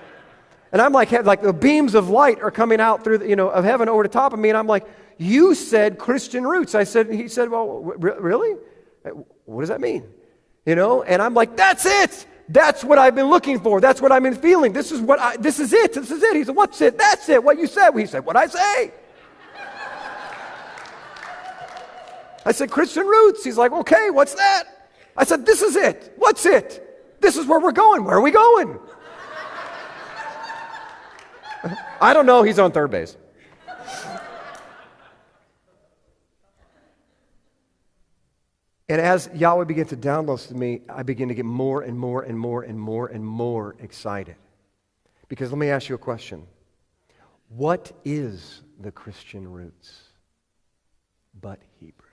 I'm like the beams of light are coming out through, of heaven over the top of me, and I'm like, you said Christian roots. He said, well, really? What does that mean? And I'm like, that's it. That's what I've been looking for. That's what I've been feeling. This is it. This is it. He said, what's it? That's it. What you said. He said, what'd I say? I said, Christian roots. He's like, okay, what's that? I said, this is it. What's it? This is where we're going. Where are we going? I don't know. He's on third base. And as Yahweh began to download to me, I began to get more and more and more and more and more excited. Because let me ask you a question. What is the Christian roots but Hebrew?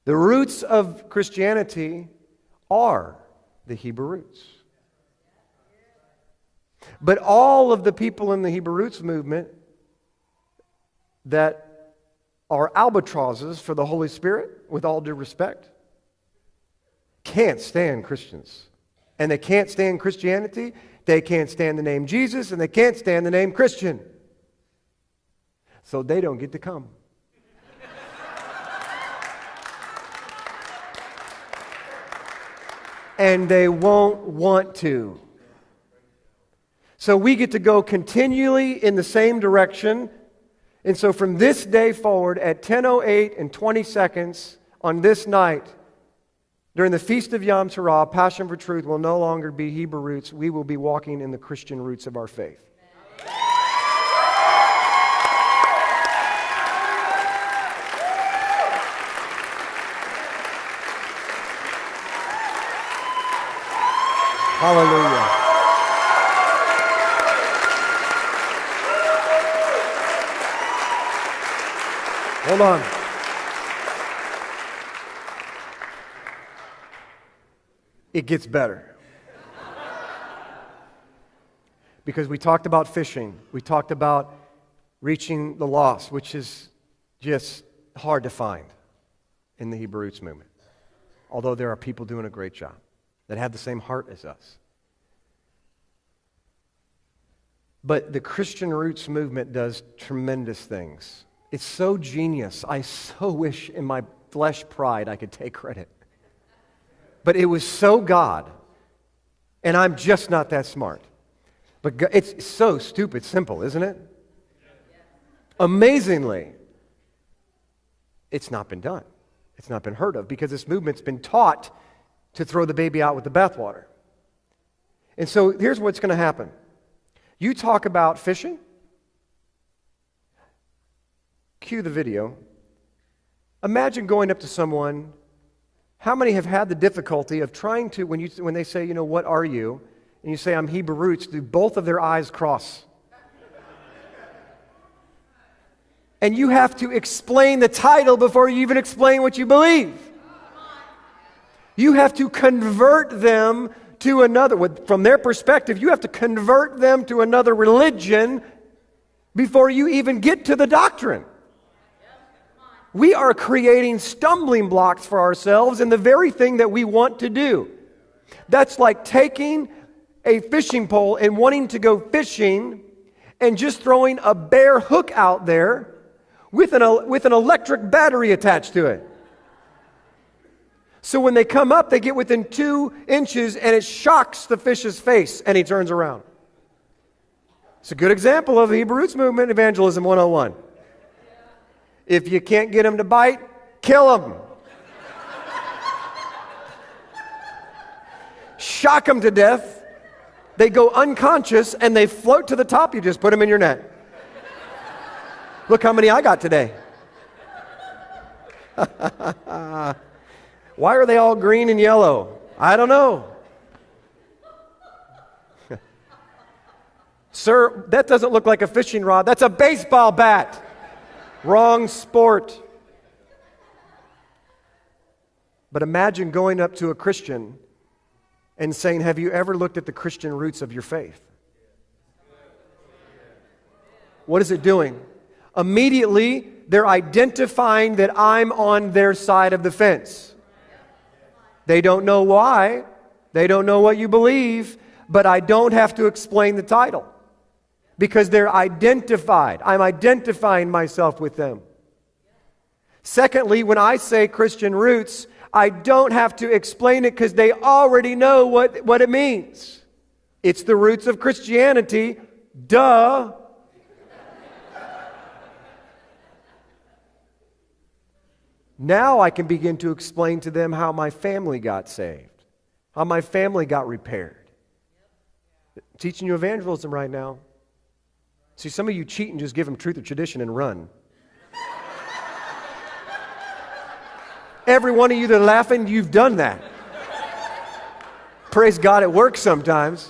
The roots of Christianity are the Hebrew roots. But all of the people in the Hebrew roots movement that are albatrosses for the Holy Spirit, with all due respect, can't stand Christians. And they can't stand Christianity, they can't stand the name Jesus, and they can't stand the name Christian. So they don't get to come. And they won't want to. So we get to go continually in the same direction. And so from this day forward, at 10:08 and 20 seconds on this night, during the Feast of Yom Teruah, Passion for Truth will no longer be Hebrew roots. We will be walking in the Christian roots of our faith. Hallelujah. Hold on. It gets better. Because we talked about fishing. We talked about reaching the lost, which is just hard to find in the Hebrew Roots movement. Although there are people doing a great job that have the same heart as us. But the Christian Roots movement does tremendous things. It's so genius. I so wish in my flesh pride I could take credit. But it was so God. And I'm just not that smart. But God, it's so stupid simple, isn't it? Amazingly, it's not been done. It's not been heard of because this movement's been taught to throw the baby out with the bathwater. And so here's what's going to happen. You talk about fishing. Cue the video. Imagine going up to someone. How many have had the difficulty of trying to, when they say, what are you? And you say, I'm Hebrew Roots, do both of their eyes cross? And you have to explain the title before you even explain what you believe. You have to convert them to another. From their perspective, you have to convert them to another religion before you even get to the doctrine. We are creating stumbling blocks for ourselves in the very thing that we want to do. That's like taking a fishing pole and wanting to go fishing and just throwing a bare hook out there with an electric battery attached to it. So when they come up, they get within 2 inches and it shocks the fish's face and he turns around. It's a good example of the Hebrew Roots movement, Evangelism 101. If you can't get them to bite, kill them. Shock them to death. They go unconscious and they float to the top. You just put them in your net. Look how many I got today. Why are they all green and yellow? I don't know. Sir, that doesn't look like a fishing rod. That's a baseball bat. Wrong sport. But imagine going up to a Christian and saying, have you ever looked at the Christian roots of your faith? What is it doing? Immediately, they're identifying that I'm on their side of the fence. They don't know why. They don't know what you believe. But I don't have to explain the title. Because they're identified. I'm identifying myself with them. Secondly, when I say Christian roots, I don't have to explain it because they already know what it means. It's the roots of Christianity. Duh. Now I can begin to explain to them how my family got saved, how my family got repaired. I'm teaching you evangelism right now. See, some of you cheat and just give them truth or tradition and run. Every one of you that are laughing, you've done that. Praise God, it works sometimes.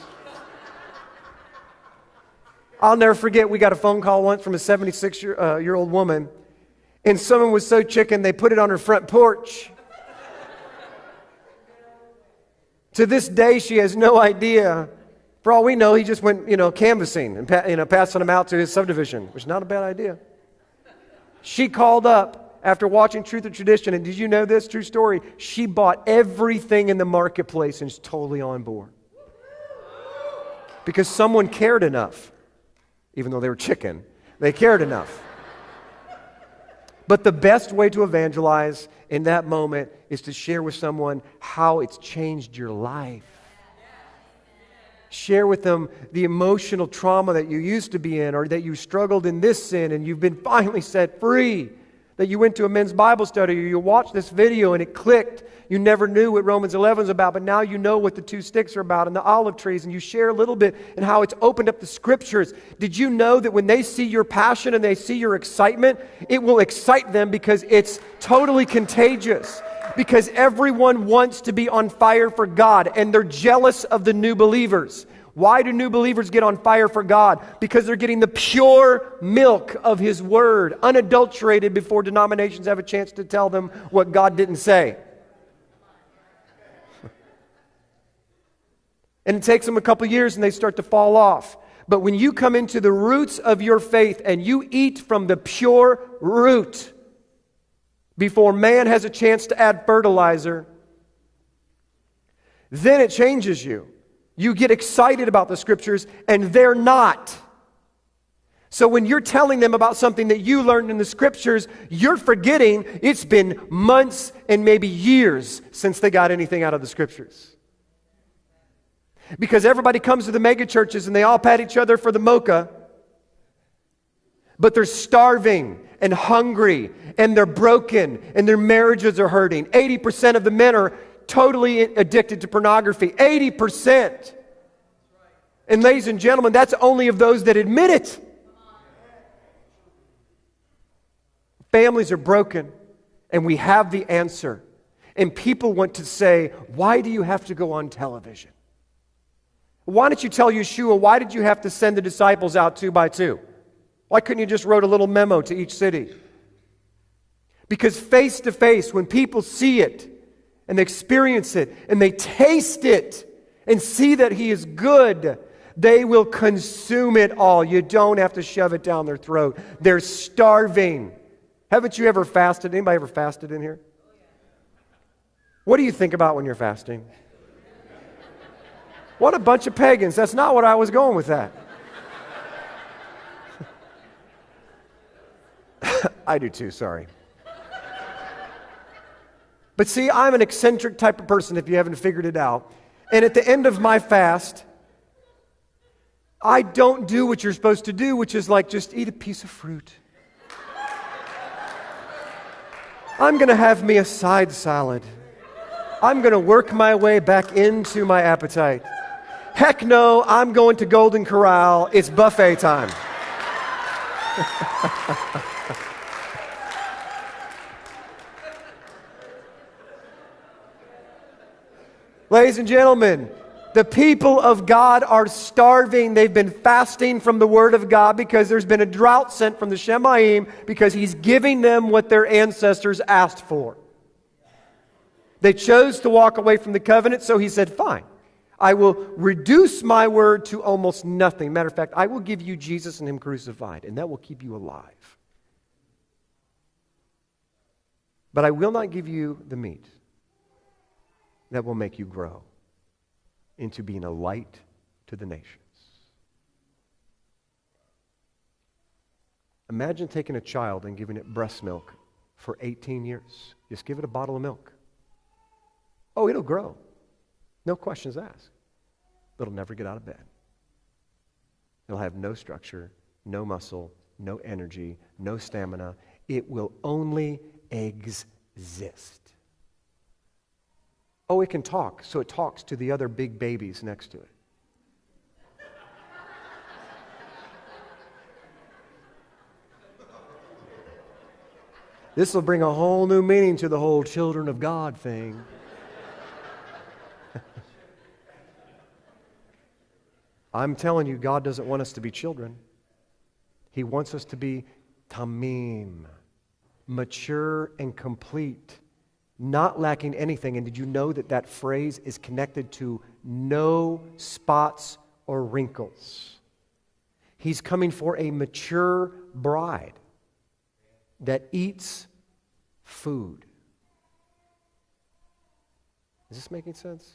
I'll never forget, we got a phone call once from a 76-year-old woman. And someone was so chicken, they put it on her front porch. To this day, she has no idea. For all we know, he just went, canvassing and passing them out to his subdivision, which is not a bad idea. She called up after watching Truth or Tradition, and did you know this? True story. She bought everything in the marketplace and is totally on board. Because someone cared enough. Even though they were chicken, they cared enough. But the best way to evangelize in that moment is to share with someone how it's changed your life. Share with them the emotional trauma that you used to be in, or that you struggled in this sin and you've been finally set free. That you went to a men's Bible study, or you watched this video and it clicked. You never knew what Romans 11 is about, but now you know what the two sticks are about and the olive trees, and you share a little bit and how it's opened up the Scriptures. Did you know that when they see your passion and they see your excitement, it will excite them because it's totally contagious? Because everyone wants to be on fire for God, and they're jealous of the new believers. Why do new believers get on fire for God? Because they're getting the pure milk of His Word, unadulterated, before denominations have a chance to tell them what God didn't say. And it takes them a couple years and they start to fall off. But when you come into the roots of your faith and you eat from the pure root before man has a chance to add fertilizer, then it changes you. You get excited about the Scriptures, and they're not. So when you're telling them about something that you learned in the Scriptures, you're forgetting it's been months and maybe years since they got anything out of the Scriptures. Because everybody comes to the mega churches and they all pat each other for the mocha, but they're starving and hungry, and they're broken, and their marriages are hurting. 80% of the men are totally addicted to pornography. 80%. And ladies and gentlemen, that's only of those that admit it. Families are broken, and we have the answer. And people want to say, why do you have to go on television? Why don't you tell Yeshua, why did you have to send the disciples out 2 by 2? Why couldn't you just write a little memo to each city? Because face to face, when people see it, and they experience it, and they taste it, and see that He is good, they will consume it all. You don't have to shove it down their throat. They're starving. Haven't you ever fasted? Anybody ever fasted in here? What do you think about when you're fasting? What a bunch of pagans. That's not what I was going with that. I do too, sorry. But see, I'm an eccentric type of person, if you haven't figured it out. And at the end of my fast, I don't do what you're supposed to do, which is like just eat a piece of fruit. I'm going to have me a side salad. I'm going to work my way back into my appetite. Heck no, I'm going to Golden Corral. It's buffet time. Ladies and gentlemen, the people of God are starving. They've been fasting from the Word of God because there's been a drought sent from the Shemaim because He's giving them what their ancestors asked for. They chose to walk away from the covenant, so He said, fine, I will reduce my word to almost nothing. Matter of fact, I will give you Jesus and Him crucified, and that will keep you alive. But I will not give you the meat that will make you grow into being a light to the nations. Imagine taking a child and giving it breast milk for 18 years. Just give it a bottle of milk. Oh, it'll grow. No questions asked. But it'll never get out of bed. It'll have no structure, no muscle, no energy, no stamina. It will only exist. Oh, it can talk, so it talks to the other big babies next to it. This will bring a whole new meaning to the whole children of God thing. I'm telling you, God doesn't want us to be children. He wants us to be tamim, mature and complete, not lacking anything. And did you know that that phrase is connected to no spots or wrinkles? He's coming for a mature bride that eats food. Is this making sense?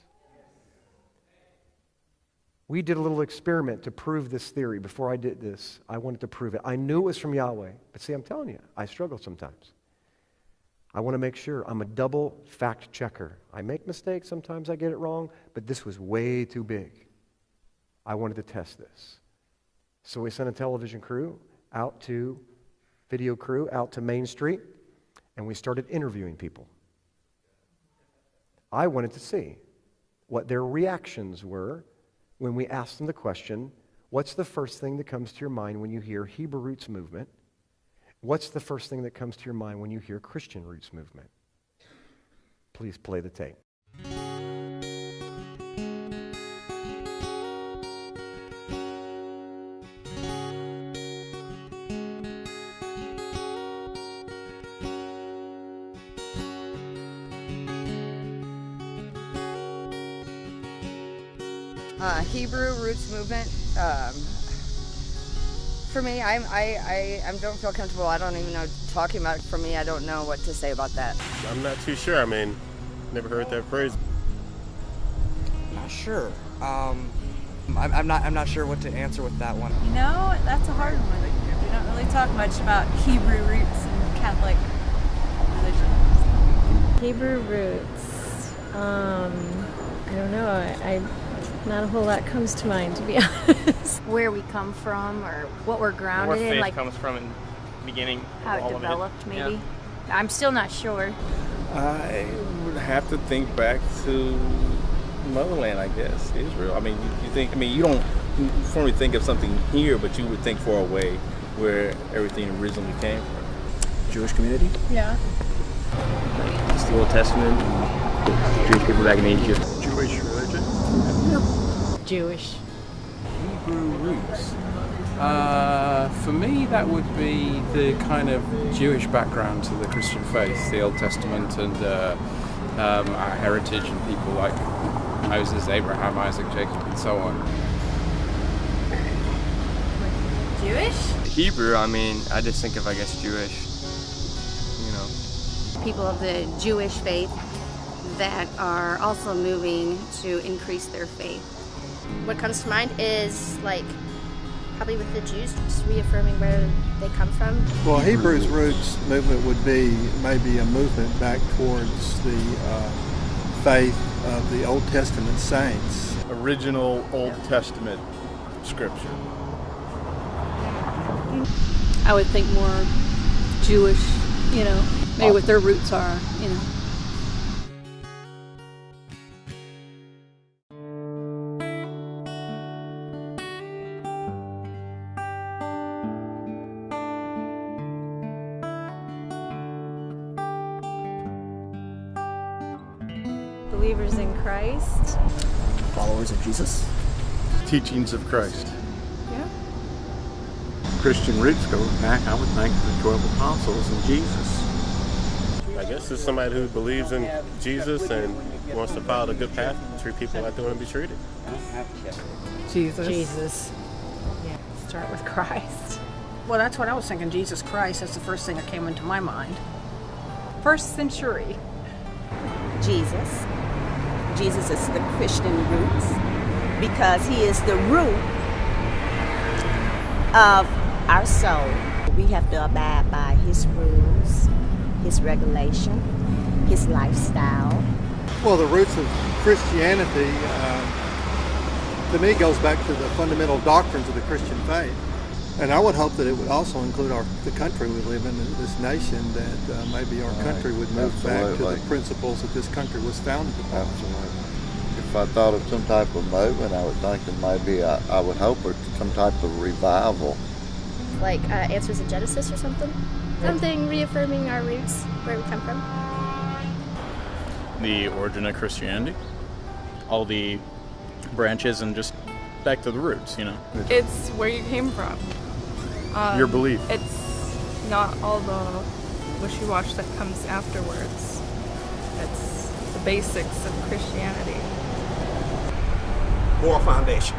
We did a little experiment to prove this theory. Before I did this, I wanted to prove it. I knew it was from Yahweh, but see, I'm telling you, I struggle sometimes. I want to make sure. I'm a double fact checker. I make mistakes, sometimes I get it wrong, but this was way too big. I wanted to test this. So we sent a television crew out to, video crew out to Main Street, and we started interviewing people. I wanted to see what their reactions were when we asked them the question, what's the first thing that comes to your mind when you hear Hebrew Roots Movement? What's the first thing that comes to your mind when you hear Christian Roots Movement? Please play the tape. Hebrew Roots Movement. For me, I don't feel comfortable. I don't even know talking about it. For me, I don't know what to say about that. I'm not too sure. I mean, never heard that phrase. Not sure. I'm not sure what to answer with that one. You know, that's a hard one. We don't really talk much about Hebrew roots in Catholic religion. Hebrew roots. I don't know. Not a whole lot comes to mind, to be honest. Where we come from or what we're grounded where in, faith like comes from in the beginning. how it developed, maybe. Yeah. I'm still not sure. I would have to think back to motherland, I guess, Israel. I mean, you don't formally think of something here, but you would think far away where everything originally came from. Jewish community? Yeah. It's the Old Testament, Jewish people back in Egypt. Jewish religion? Jewish. Hebrew roots. For me, that would be the kind of Jewish background to the Christian faith, the Old Testament, and our heritage, and people like Moses, Abraham, Isaac, Jacob, and so on. Jewish? Hebrew, I mean, I just think of, I guess, Jewish, you know. People of the Jewish faith that are also moving to increase their faith. What comes to mind is probably with the Jews, just reaffirming where they come from. Well, Hebrew's Roots movement would be maybe a movement back towards the faith of the Old Testament saints. Original Old Testament scripture. I would think more Jewish, maybe what their roots are, Believers in Christ. Followers of Jesus. Teachings of Christ. Yeah. Christian roots go back, I would think, to the 12 apostles and Jesus. I guess it's somebody who believes in Jesus and wants to follow the good path and treat people like they want to be treated. Jesus. Yeah. Start with Christ. Well, that's what I was thinking. Jesus Christ. That's the first thing that came into my mind. First century. Jesus. Jesus is the Christian roots because he is the root of our soul. We have to abide by his rules, his regulation, his lifestyle. Well, the roots of Christianity, to me, goes back to the fundamental doctrines of the Christian faith. And I would hope that it would also include the country we live in, this nation, that maybe our country would move back to the principles that this country was founded upon. Absolutely. If I thought of some type of movement, I would think that maybe I would hope for some type of revival. Like Answers in Genesis or something? Something reaffirming our roots, where we come from. The origin of Christianity, all the branches, and just back to the roots, It's where you came from. Your belief. It's not all the wishy-washy that comes afterwards. It's the basics of Christianity. Moral foundation.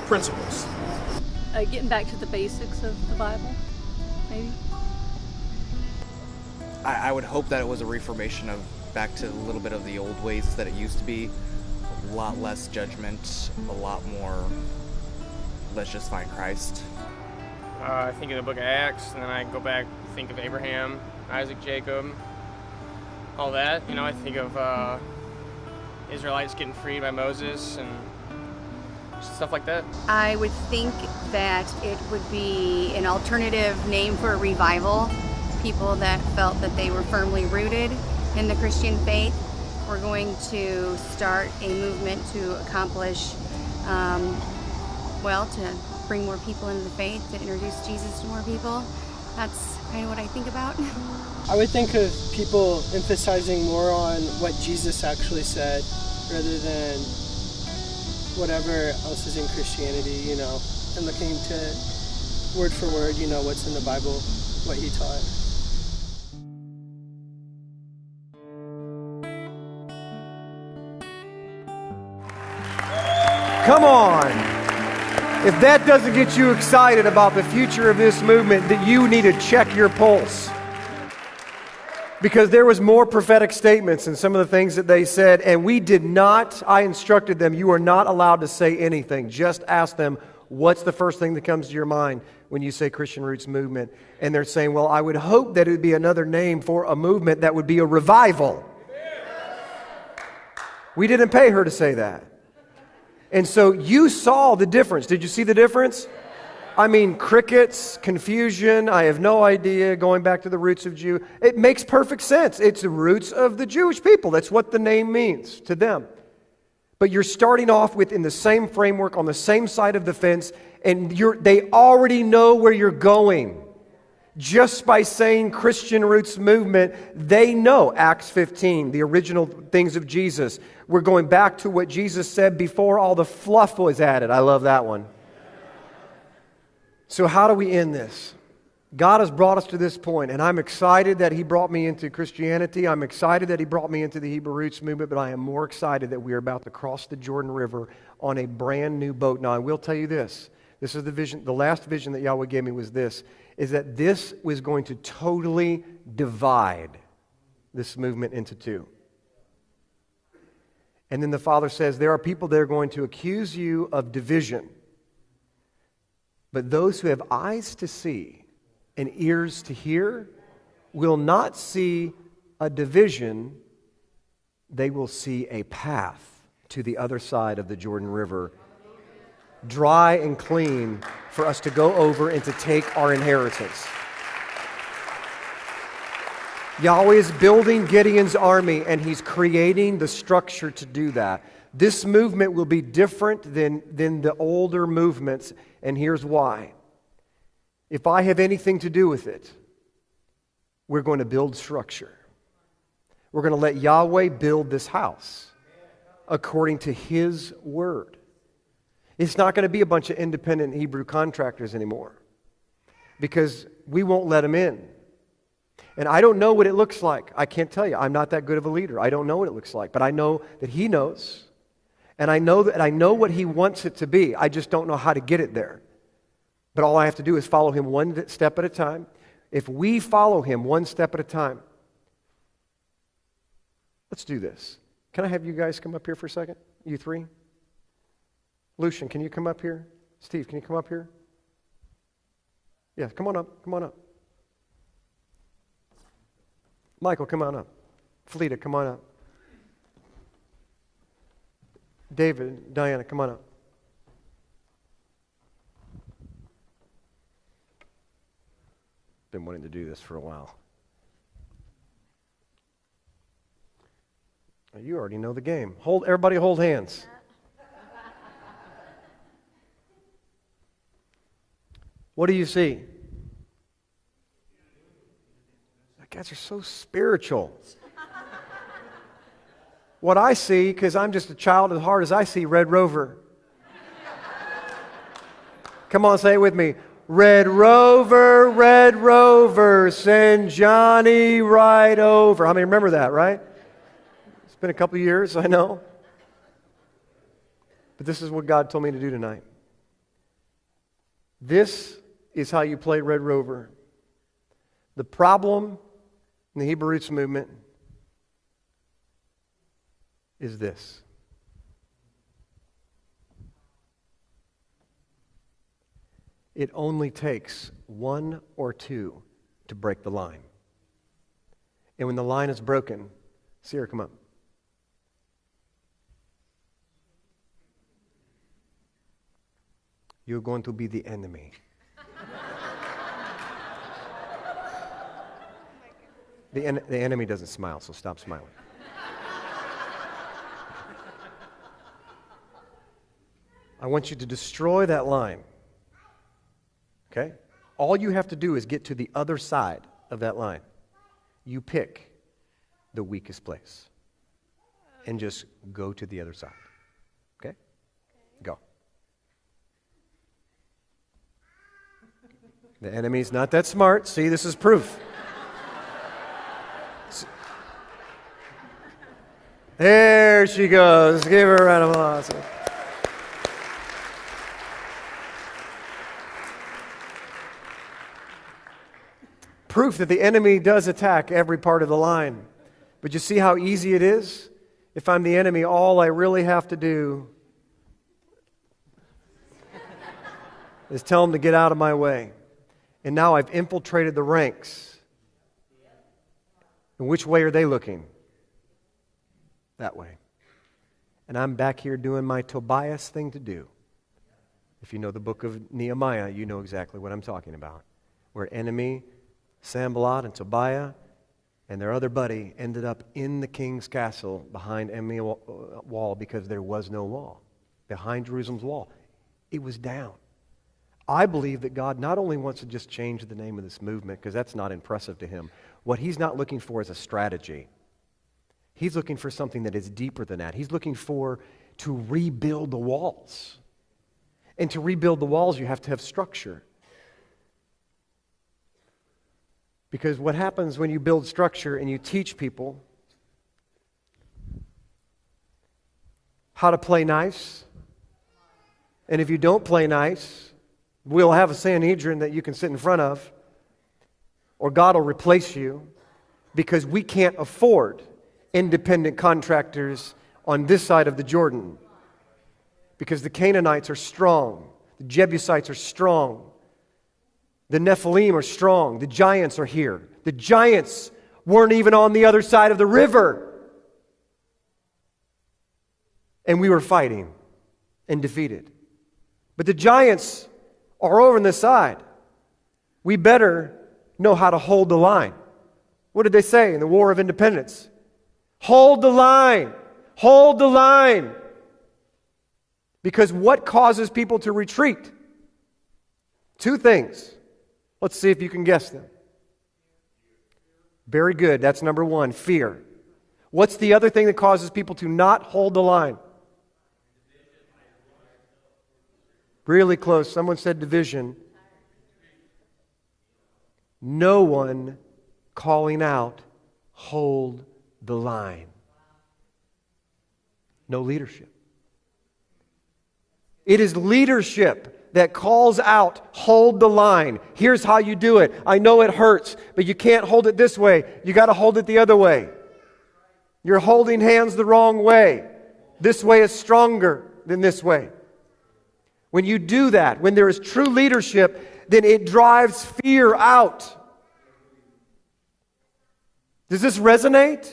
Principles. Getting back to the basics of the Bible, maybe. I would hope that it was a reformation of back to a little bit of the old ways that it used to be. A lot less judgment, a lot more, let's just find Christ. I think of the book of Acts, and then I go back, think of Abraham, Isaac, Jacob, all that. You know, I think of Israelites getting freed by Moses and stuff like that. I would think that it would be an alternative name for a revival. People that felt that they were firmly rooted in the Christian faith. We're going to start a movement to accomplish, to bring more people into the faith, to introduce Jesus to more people. That's kind of what I think about. I would think of people emphasizing more on what Jesus actually said rather than whatever else is in Christianity, and looking to word for word, what's in the Bible, what he taught. Come on. If that doesn't get you excited about the future of this movement, then you need to check your pulse. Because there was more prophetic statements in some of the things that they said, and I instructed them, you are not allowed to say anything. Just ask them, what's the first thing that comes to your mind when you say Christian Roots Movement? And they're saying, well, I would hope that it would be another name for a movement that would be a revival. We didn't pay her to say that. And so you saw the difference. Did you see the difference? I mean, crickets, confusion, I have no idea, going back to the roots of Jew. It makes perfect sense. It's the roots of the Jewish people. That's what the name means to them. But you're starting off within the same framework, on the same side of the fence, and they already know where you're going. Just by saying Christian Roots Movement, they know Acts 15, the original things of Jesus. We're going back to what Jesus said before all the fluff was added. I love that one. So how do we end this? God has brought us to this point, and I'm excited that He brought me into Christianity. I'm excited that He brought me into the Hebrew Roots Movement, but I am more excited that we are about to cross the Jordan River on a brand new boat. Now, I will tell you this. This is the vision. The last vision that Yahweh gave me was this, is that this was going to totally divide this movement into two. And then the Father says, there are people that are going to accuse you of division. But those who have eyes to see and ears to hear will not see a division. They will see a path to the other side of the Jordan River, dry and clean, for us to go over and to take our inheritance. Yahweh is building Gideon's army, and He's creating the structure to do that. This movement will be different than the older movements, and here's why. If I have anything to do with it, we're going to build structure. We're going to let Yahweh build this house according to His word. It's not going to be a bunch of independent Hebrew contractors anymore, because we won't let them in. And I don't know what it looks like. I can't tell you. I'm not that good of a leader. I don't know what it looks like. But I know that He knows. And I know what He wants it to be. I just don't know how to get it there. But all I have to do is follow Him one step at a time. If we follow Him one step at a time, let's do this. Can I have you guys come up here for a second? You three? Lucian, can you come up here? Steve, can you come up here? Yeah, come on up. Come on up. Michael, come on up. Felita, come on up. David, Diana, come on up. Been wanting to do this for a while. You already know the game. Everybody hold hands. What do you see? You guys are so spiritual. What I see, because I'm just a child at heart, is I see Red Rover. Come on, say it with me. Red Rover, send Johnny right over. How many remember that, right? It's been a couple years, I know. But this is what God told me to do tonight. This is how you play Red Rover. The problem in the Hebrew Roots movement is this. It only takes one or two to break the line. And when the line is broken, Sierra, come up. You're going to be the enemy. The enemy doesn't smile, so stop smiling. I want you to destroy that line. Okay? All you have to do is get to the other side of that line. You pick the weakest place and just go to the other side. Okay? Go. The enemy's not that smart. See, this is proof. There she goes. Give her a round of applause. Proof that the enemy does attack every part of the line. But you see how easy it is? If I'm the enemy, all I really have to do is tell him to get out of my way. And now I've infiltrated the ranks. And which way are they looking? That way. And I'm back here doing my Tobias thing to do. If you know the book of Nehemiah, you know exactly what I'm talking about. Where enemy Sanballat and Tobiah and their other buddy ended up in the king's castle behind enemy wall because there was no wall. Behind Jerusalem's wall. It was down. I believe that God not only wants to just change the name of this movement, because that's not impressive to him. What he's not looking for is a strategy. He's looking for something that is deeper than that. He's looking to rebuild the walls. And to rebuild the walls, you have to have structure. Because what happens when you build structure and you teach people how to play nice, and if you don't play nice, we'll have a Sanhedrin that you can sit in front of, or God will replace you, because we can't afford independent contractors on this side of the Jordan. Because the Canaanites are strong, the Jebusites are strong, the Nephilim are strong, the giants are here. The giants weren't even on the other side of the river. And we were fighting and defeated. But the giants are over on this side. We better know how to hold the line. What did they say in the War of Independence? Hold the line. Hold the line. Because what causes people to retreat? Two things. Let's see if you can guess them. Very good. That's number one, fear. What's the other thing that causes people to not hold the line? Really close. Someone said division. No one calling out, hold the line. No leadership. It is leadership that calls out, hold the line. Here's how you do it. I know it hurts, but you can't hold it this way. You got to hold it the other way. You're holding hands the wrong way. This way is stronger than this way. When you do that, when there is true leadership, then it drives fear out. Does this resonate?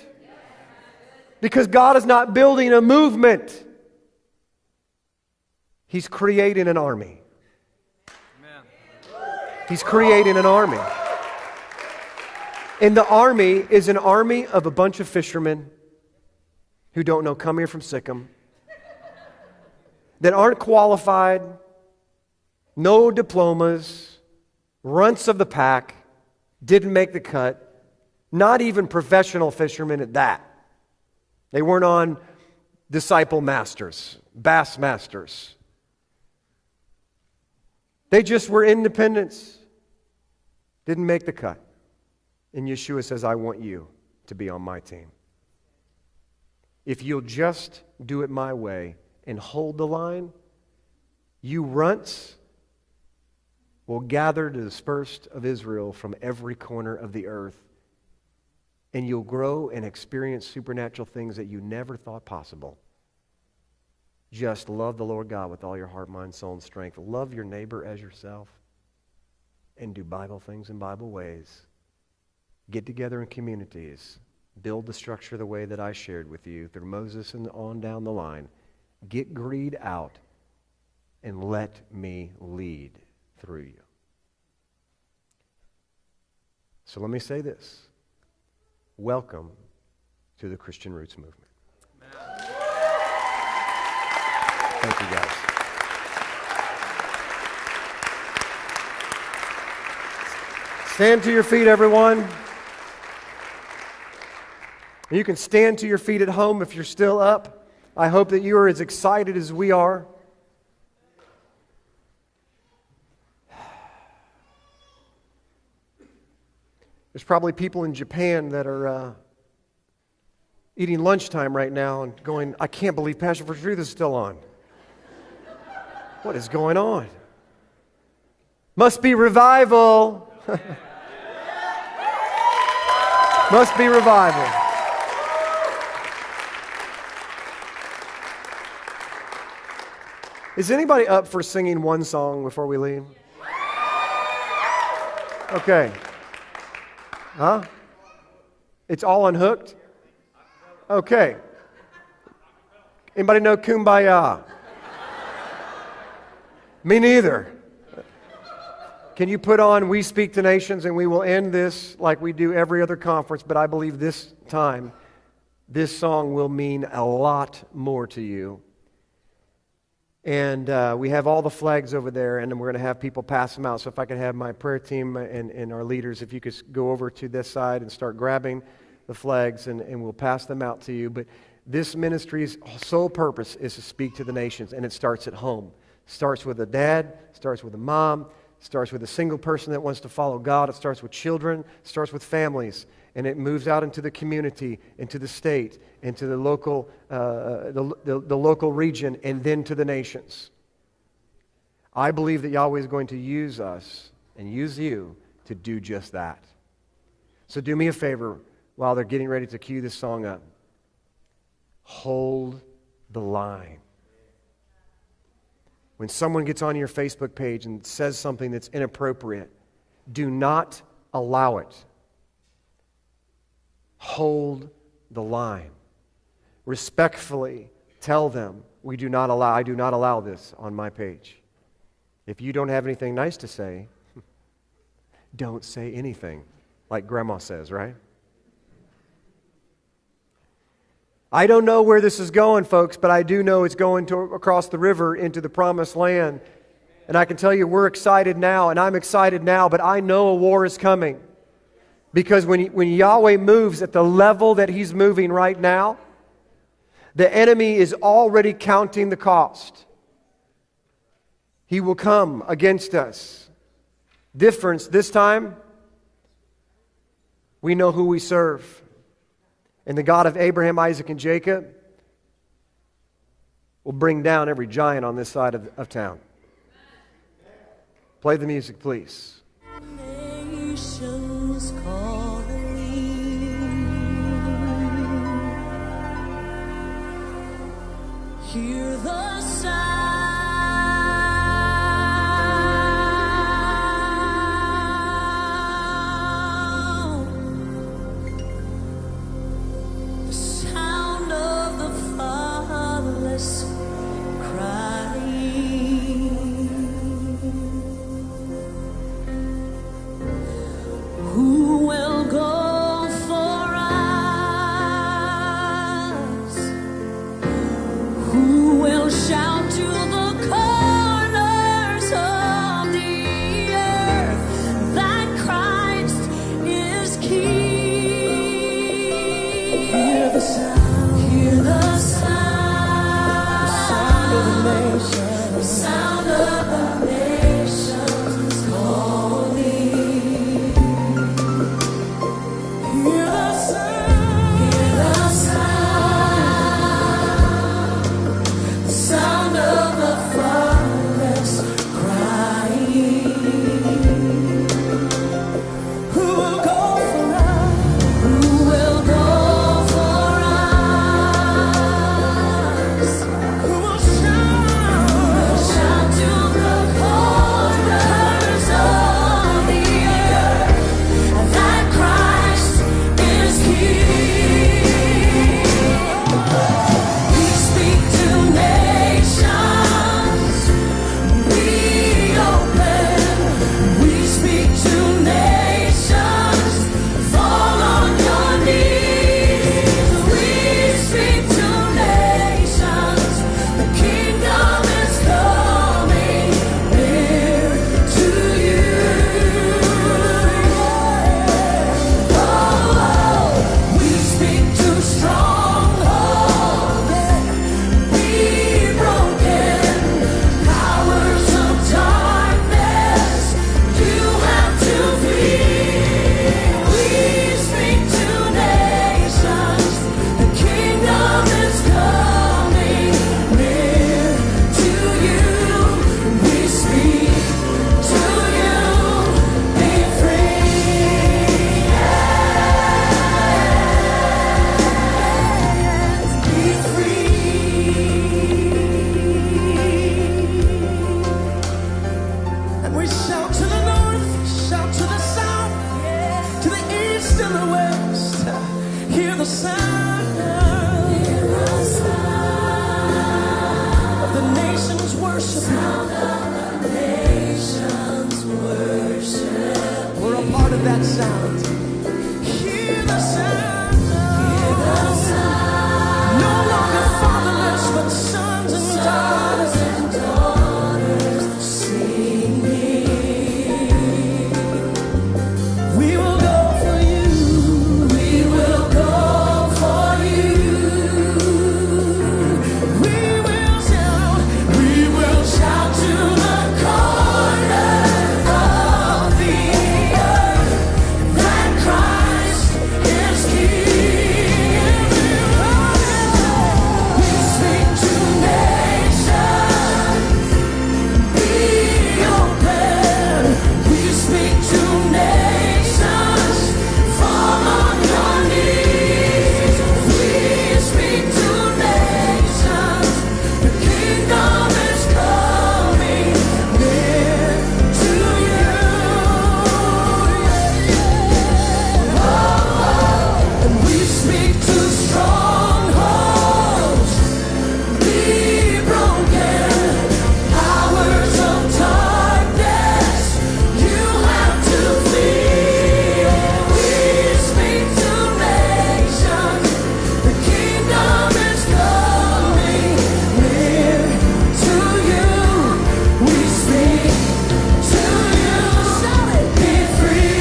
Because God is not building a movement. He's creating an army. He's creating an army. And the army is an army of a bunch of fishermen who don't know, come here from Sikkim, that aren't qualified, no diplomas, runts of the pack, didn't make the cut, not even professional fishermen at that. They weren't on disciple masters, bass masters. They just were independents. Didn't make the cut. And Yeshua says, I want you to be on my team. If you'll just do it my way and hold the line, you runts will gather to dispersed of Israel from every corner of the earth, and you'll grow and experience supernatural things that you never thought possible. Just love the Lord God with all your heart, mind, soul, and strength. Love your neighbor as yourself, and do Bible things in Bible ways. Get together in communities. Build the structure the way that I shared with you through Moses and on down the line. Get greed out and let me lead through you. So let me say this. Welcome to the Christian Roots movement. Thank you, guys. Stand to your feet, everyone. You can stand to your feet at home if you're still up. I hope that you are as excited as we are. There's probably people in Japan that are eating lunchtime right now and going, I can't believe Passion for Truth is still on. What is going on? Must be revival. Must be revival. Is anybody up for singing one song before we leave? Okay. Huh? It's all unhooked? Okay. Anybody know Kumbaya? Me neither. Can you put on We Speak to Nations, and we will end this like we do every other conference, but I believe this time this song will mean a lot more to you. And we have all the flags over there, and then we're going to have people pass them out. So if I could have my prayer team and our leaders, if you could go over to this side and start grabbing the flags, and we'll pass them out to you. But this ministry's sole purpose is to speak to the nations, and it starts at home. It starts with a dad, starts with a mom, starts with a single person that wants to follow God. It starts with children, it starts with families, and it moves out into the community, into the state, into the local, the local region, and then to the nations. I believe that Yahweh is going to use us and use you to do just that. So do me a favor while they're getting ready to cue this song up. Hold the line. When someone gets on your Facebook page and says something that's inappropriate, do not allow it. Hold the line. Respectfully tell them, I do not allow this on my page. If you don't have anything nice to say, don't say anything, like Grandma says, right? I don't know where this is going, folks, but I do know it's going across the river into the promised land. And I can tell you we're excited now, and I'm excited now, but I know a war is coming. Because when Yahweh moves at the level that He's moving right now, the enemy is already counting the cost. He will come against us. Difference this time, we know who we serve. And the God of Abraham, Isaac, and Jacob will bring down every giant on this side of town. Play the music, please. Nations calling, hear the sound. Will We shout to the north, shout to the south, to the east and the west. Hear the sound of the nations worshiping. We're a part of that sound. Hear the sound. No longer fatherless, but sons and daughters. We will go for you. We will go for you. We will shout to the corner of the earth that Christ is King. We speak to nations, be open. We speak to nations, fall on your knees. We speak to nations, the kingdom is coming near to you. And we speak to strongholds, be broken. Powers of darkness, you have to flee. We speak to nations, the kingdom is coming near to you. We speak to you, be free,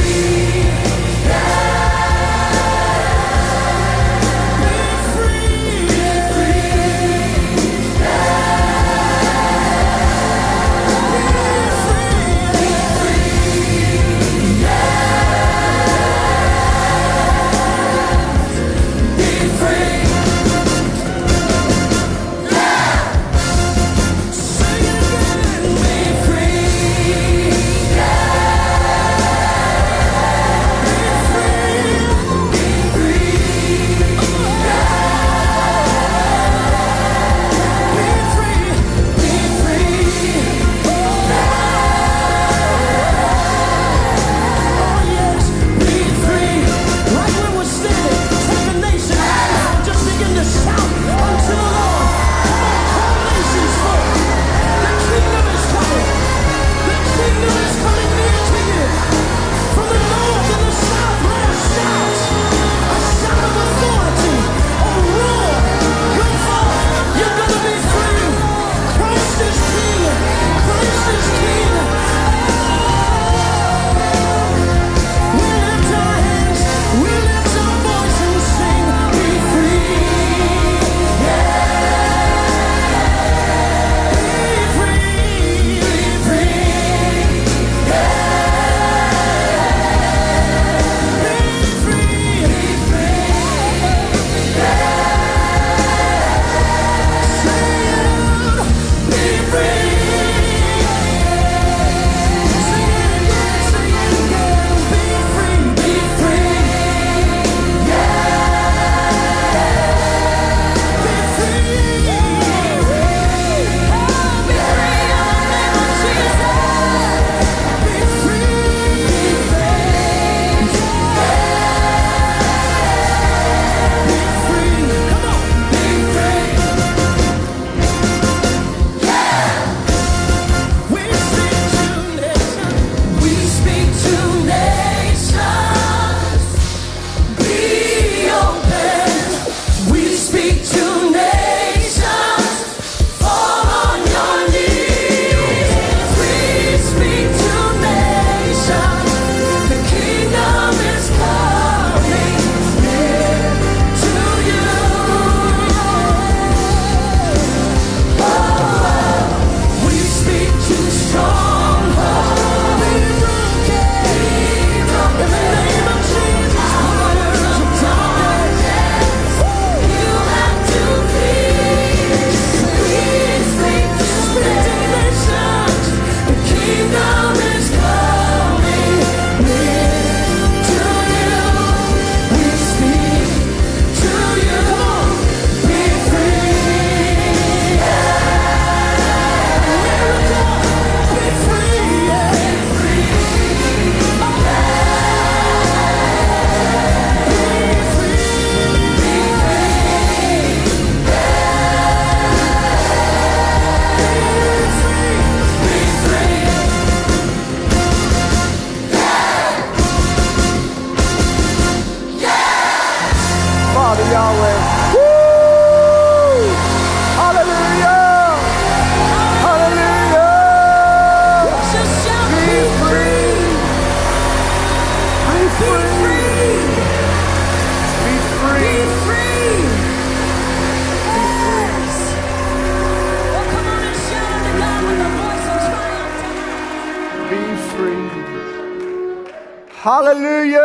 Hallelujah!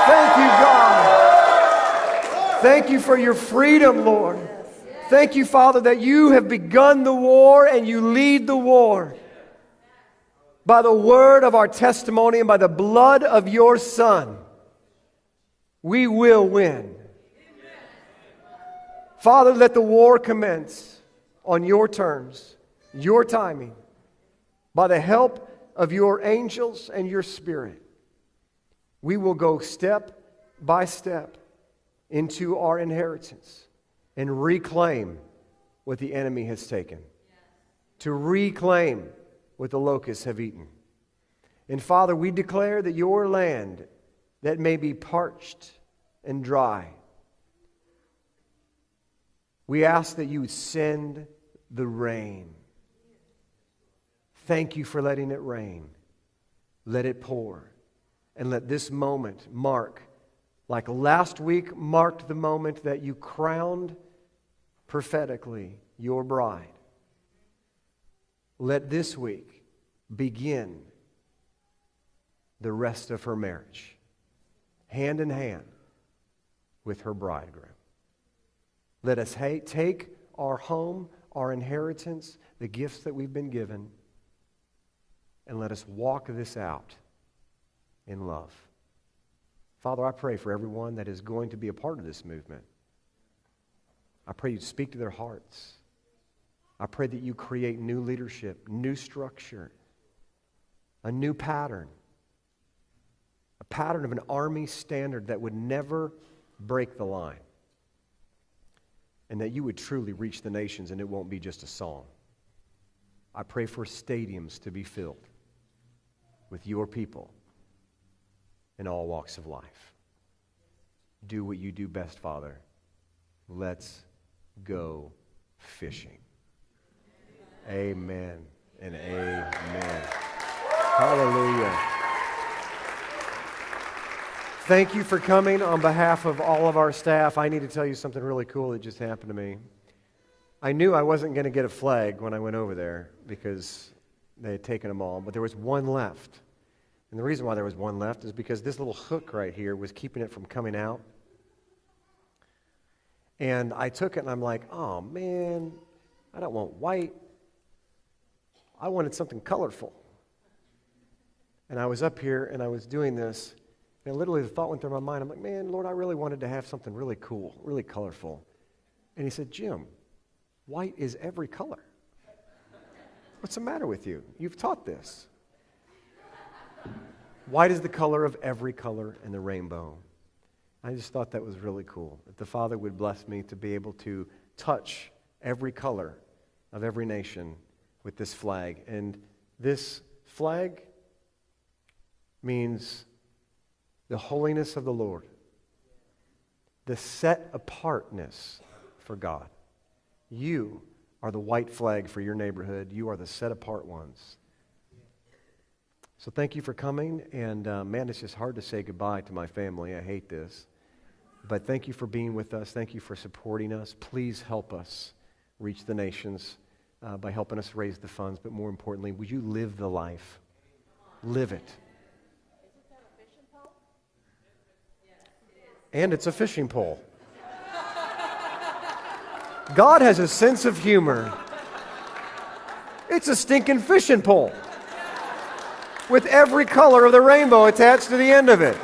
Thank you, God. Thank you for your freedom, Lord. Thank you, Father, that you have begun the war and you lead the war. By the word of our testimony and by the blood of your Son, we will win. Father, let the war commence on your terms, your timing, by the help of your angels and your Spirit. We will go step by step into our inheritance and reclaim what the enemy has taken, to reclaim what the locusts have eaten. And Father, we declare that your land that may be parched and dry, we ask that you would send the rain. Thank you for letting it rain. Let it pour. And let this moment mark, like last week marked the moment that you crowned prophetically your bride. Let this week begin the rest of her marriage, hand in hand with her bridegroom. Let us take our home, our inheritance, the gifts that we've been given, and let us walk this out in love. Father, I pray for everyone that is going to be a part of this movement. I pray you'd speak to their hearts. I pray that you create new leadership, new structure, a new pattern, a pattern of an army standard that would never break the line, and that you would truly reach the nations and it won't be just a song. I pray for stadiums to be filled with your people in all walks of life. Do what you do best, Father. Let's go fishing. Amen and amen. Hallelujah. Thank you for coming on behalf of all of our staff. I need to tell you something really cool that just happened to me. I knew I wasn't going to get a flag when I went over there because they had taken them all, but there was one left. And the reason why there was one left is because this little hook right here was keeping it from coming out. And I took it and I'm like, oh man, I don't want white. I wanted something colorful. And I was up here and I was doing this, and literally the thought went through my mind. I'm like, man, Lord, I really wanted to have something really cool, really colorful. And he said, Jim, white is every color. What's the matter with you? You've taught this. White is the color of every color in the rainbow. I just thought that was really cool, that the Father would bless me to be able to touch every color of every nation with this flag. And this flag means the holiness of the Lord, the set apartness for God. You are the white flag for your neighborhood. You are the set apart ones. So thank you for coming, and man, it's just hard to say goodbye to my family. I hate this. But thank you for being with us. Thank you for supporting us. Please help us reach the nations by helping us raise the funds. But more importantly, would you live the life? Live it. And it's a fishing pole. God has a sense of humor. It's a stinking fishing pole with every color of the rainbow attached to the end of it.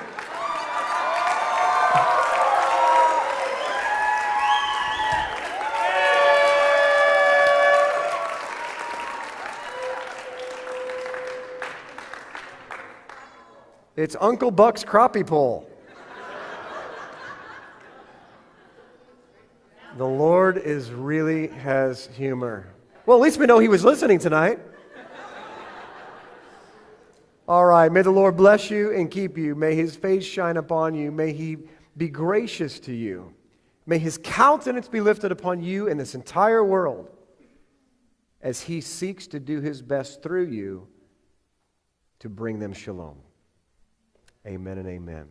It's Uncle Buck's crappie pole. The Lord really has humor. Well, at least we know He was listening tonight. All right, may the Lord bless you and keep you. May His face shine upon you. May He be gracious to you. May His countenance be lifted upon you and this entire world as He seeks to do His best through you to bring them shalom. Amen and amen.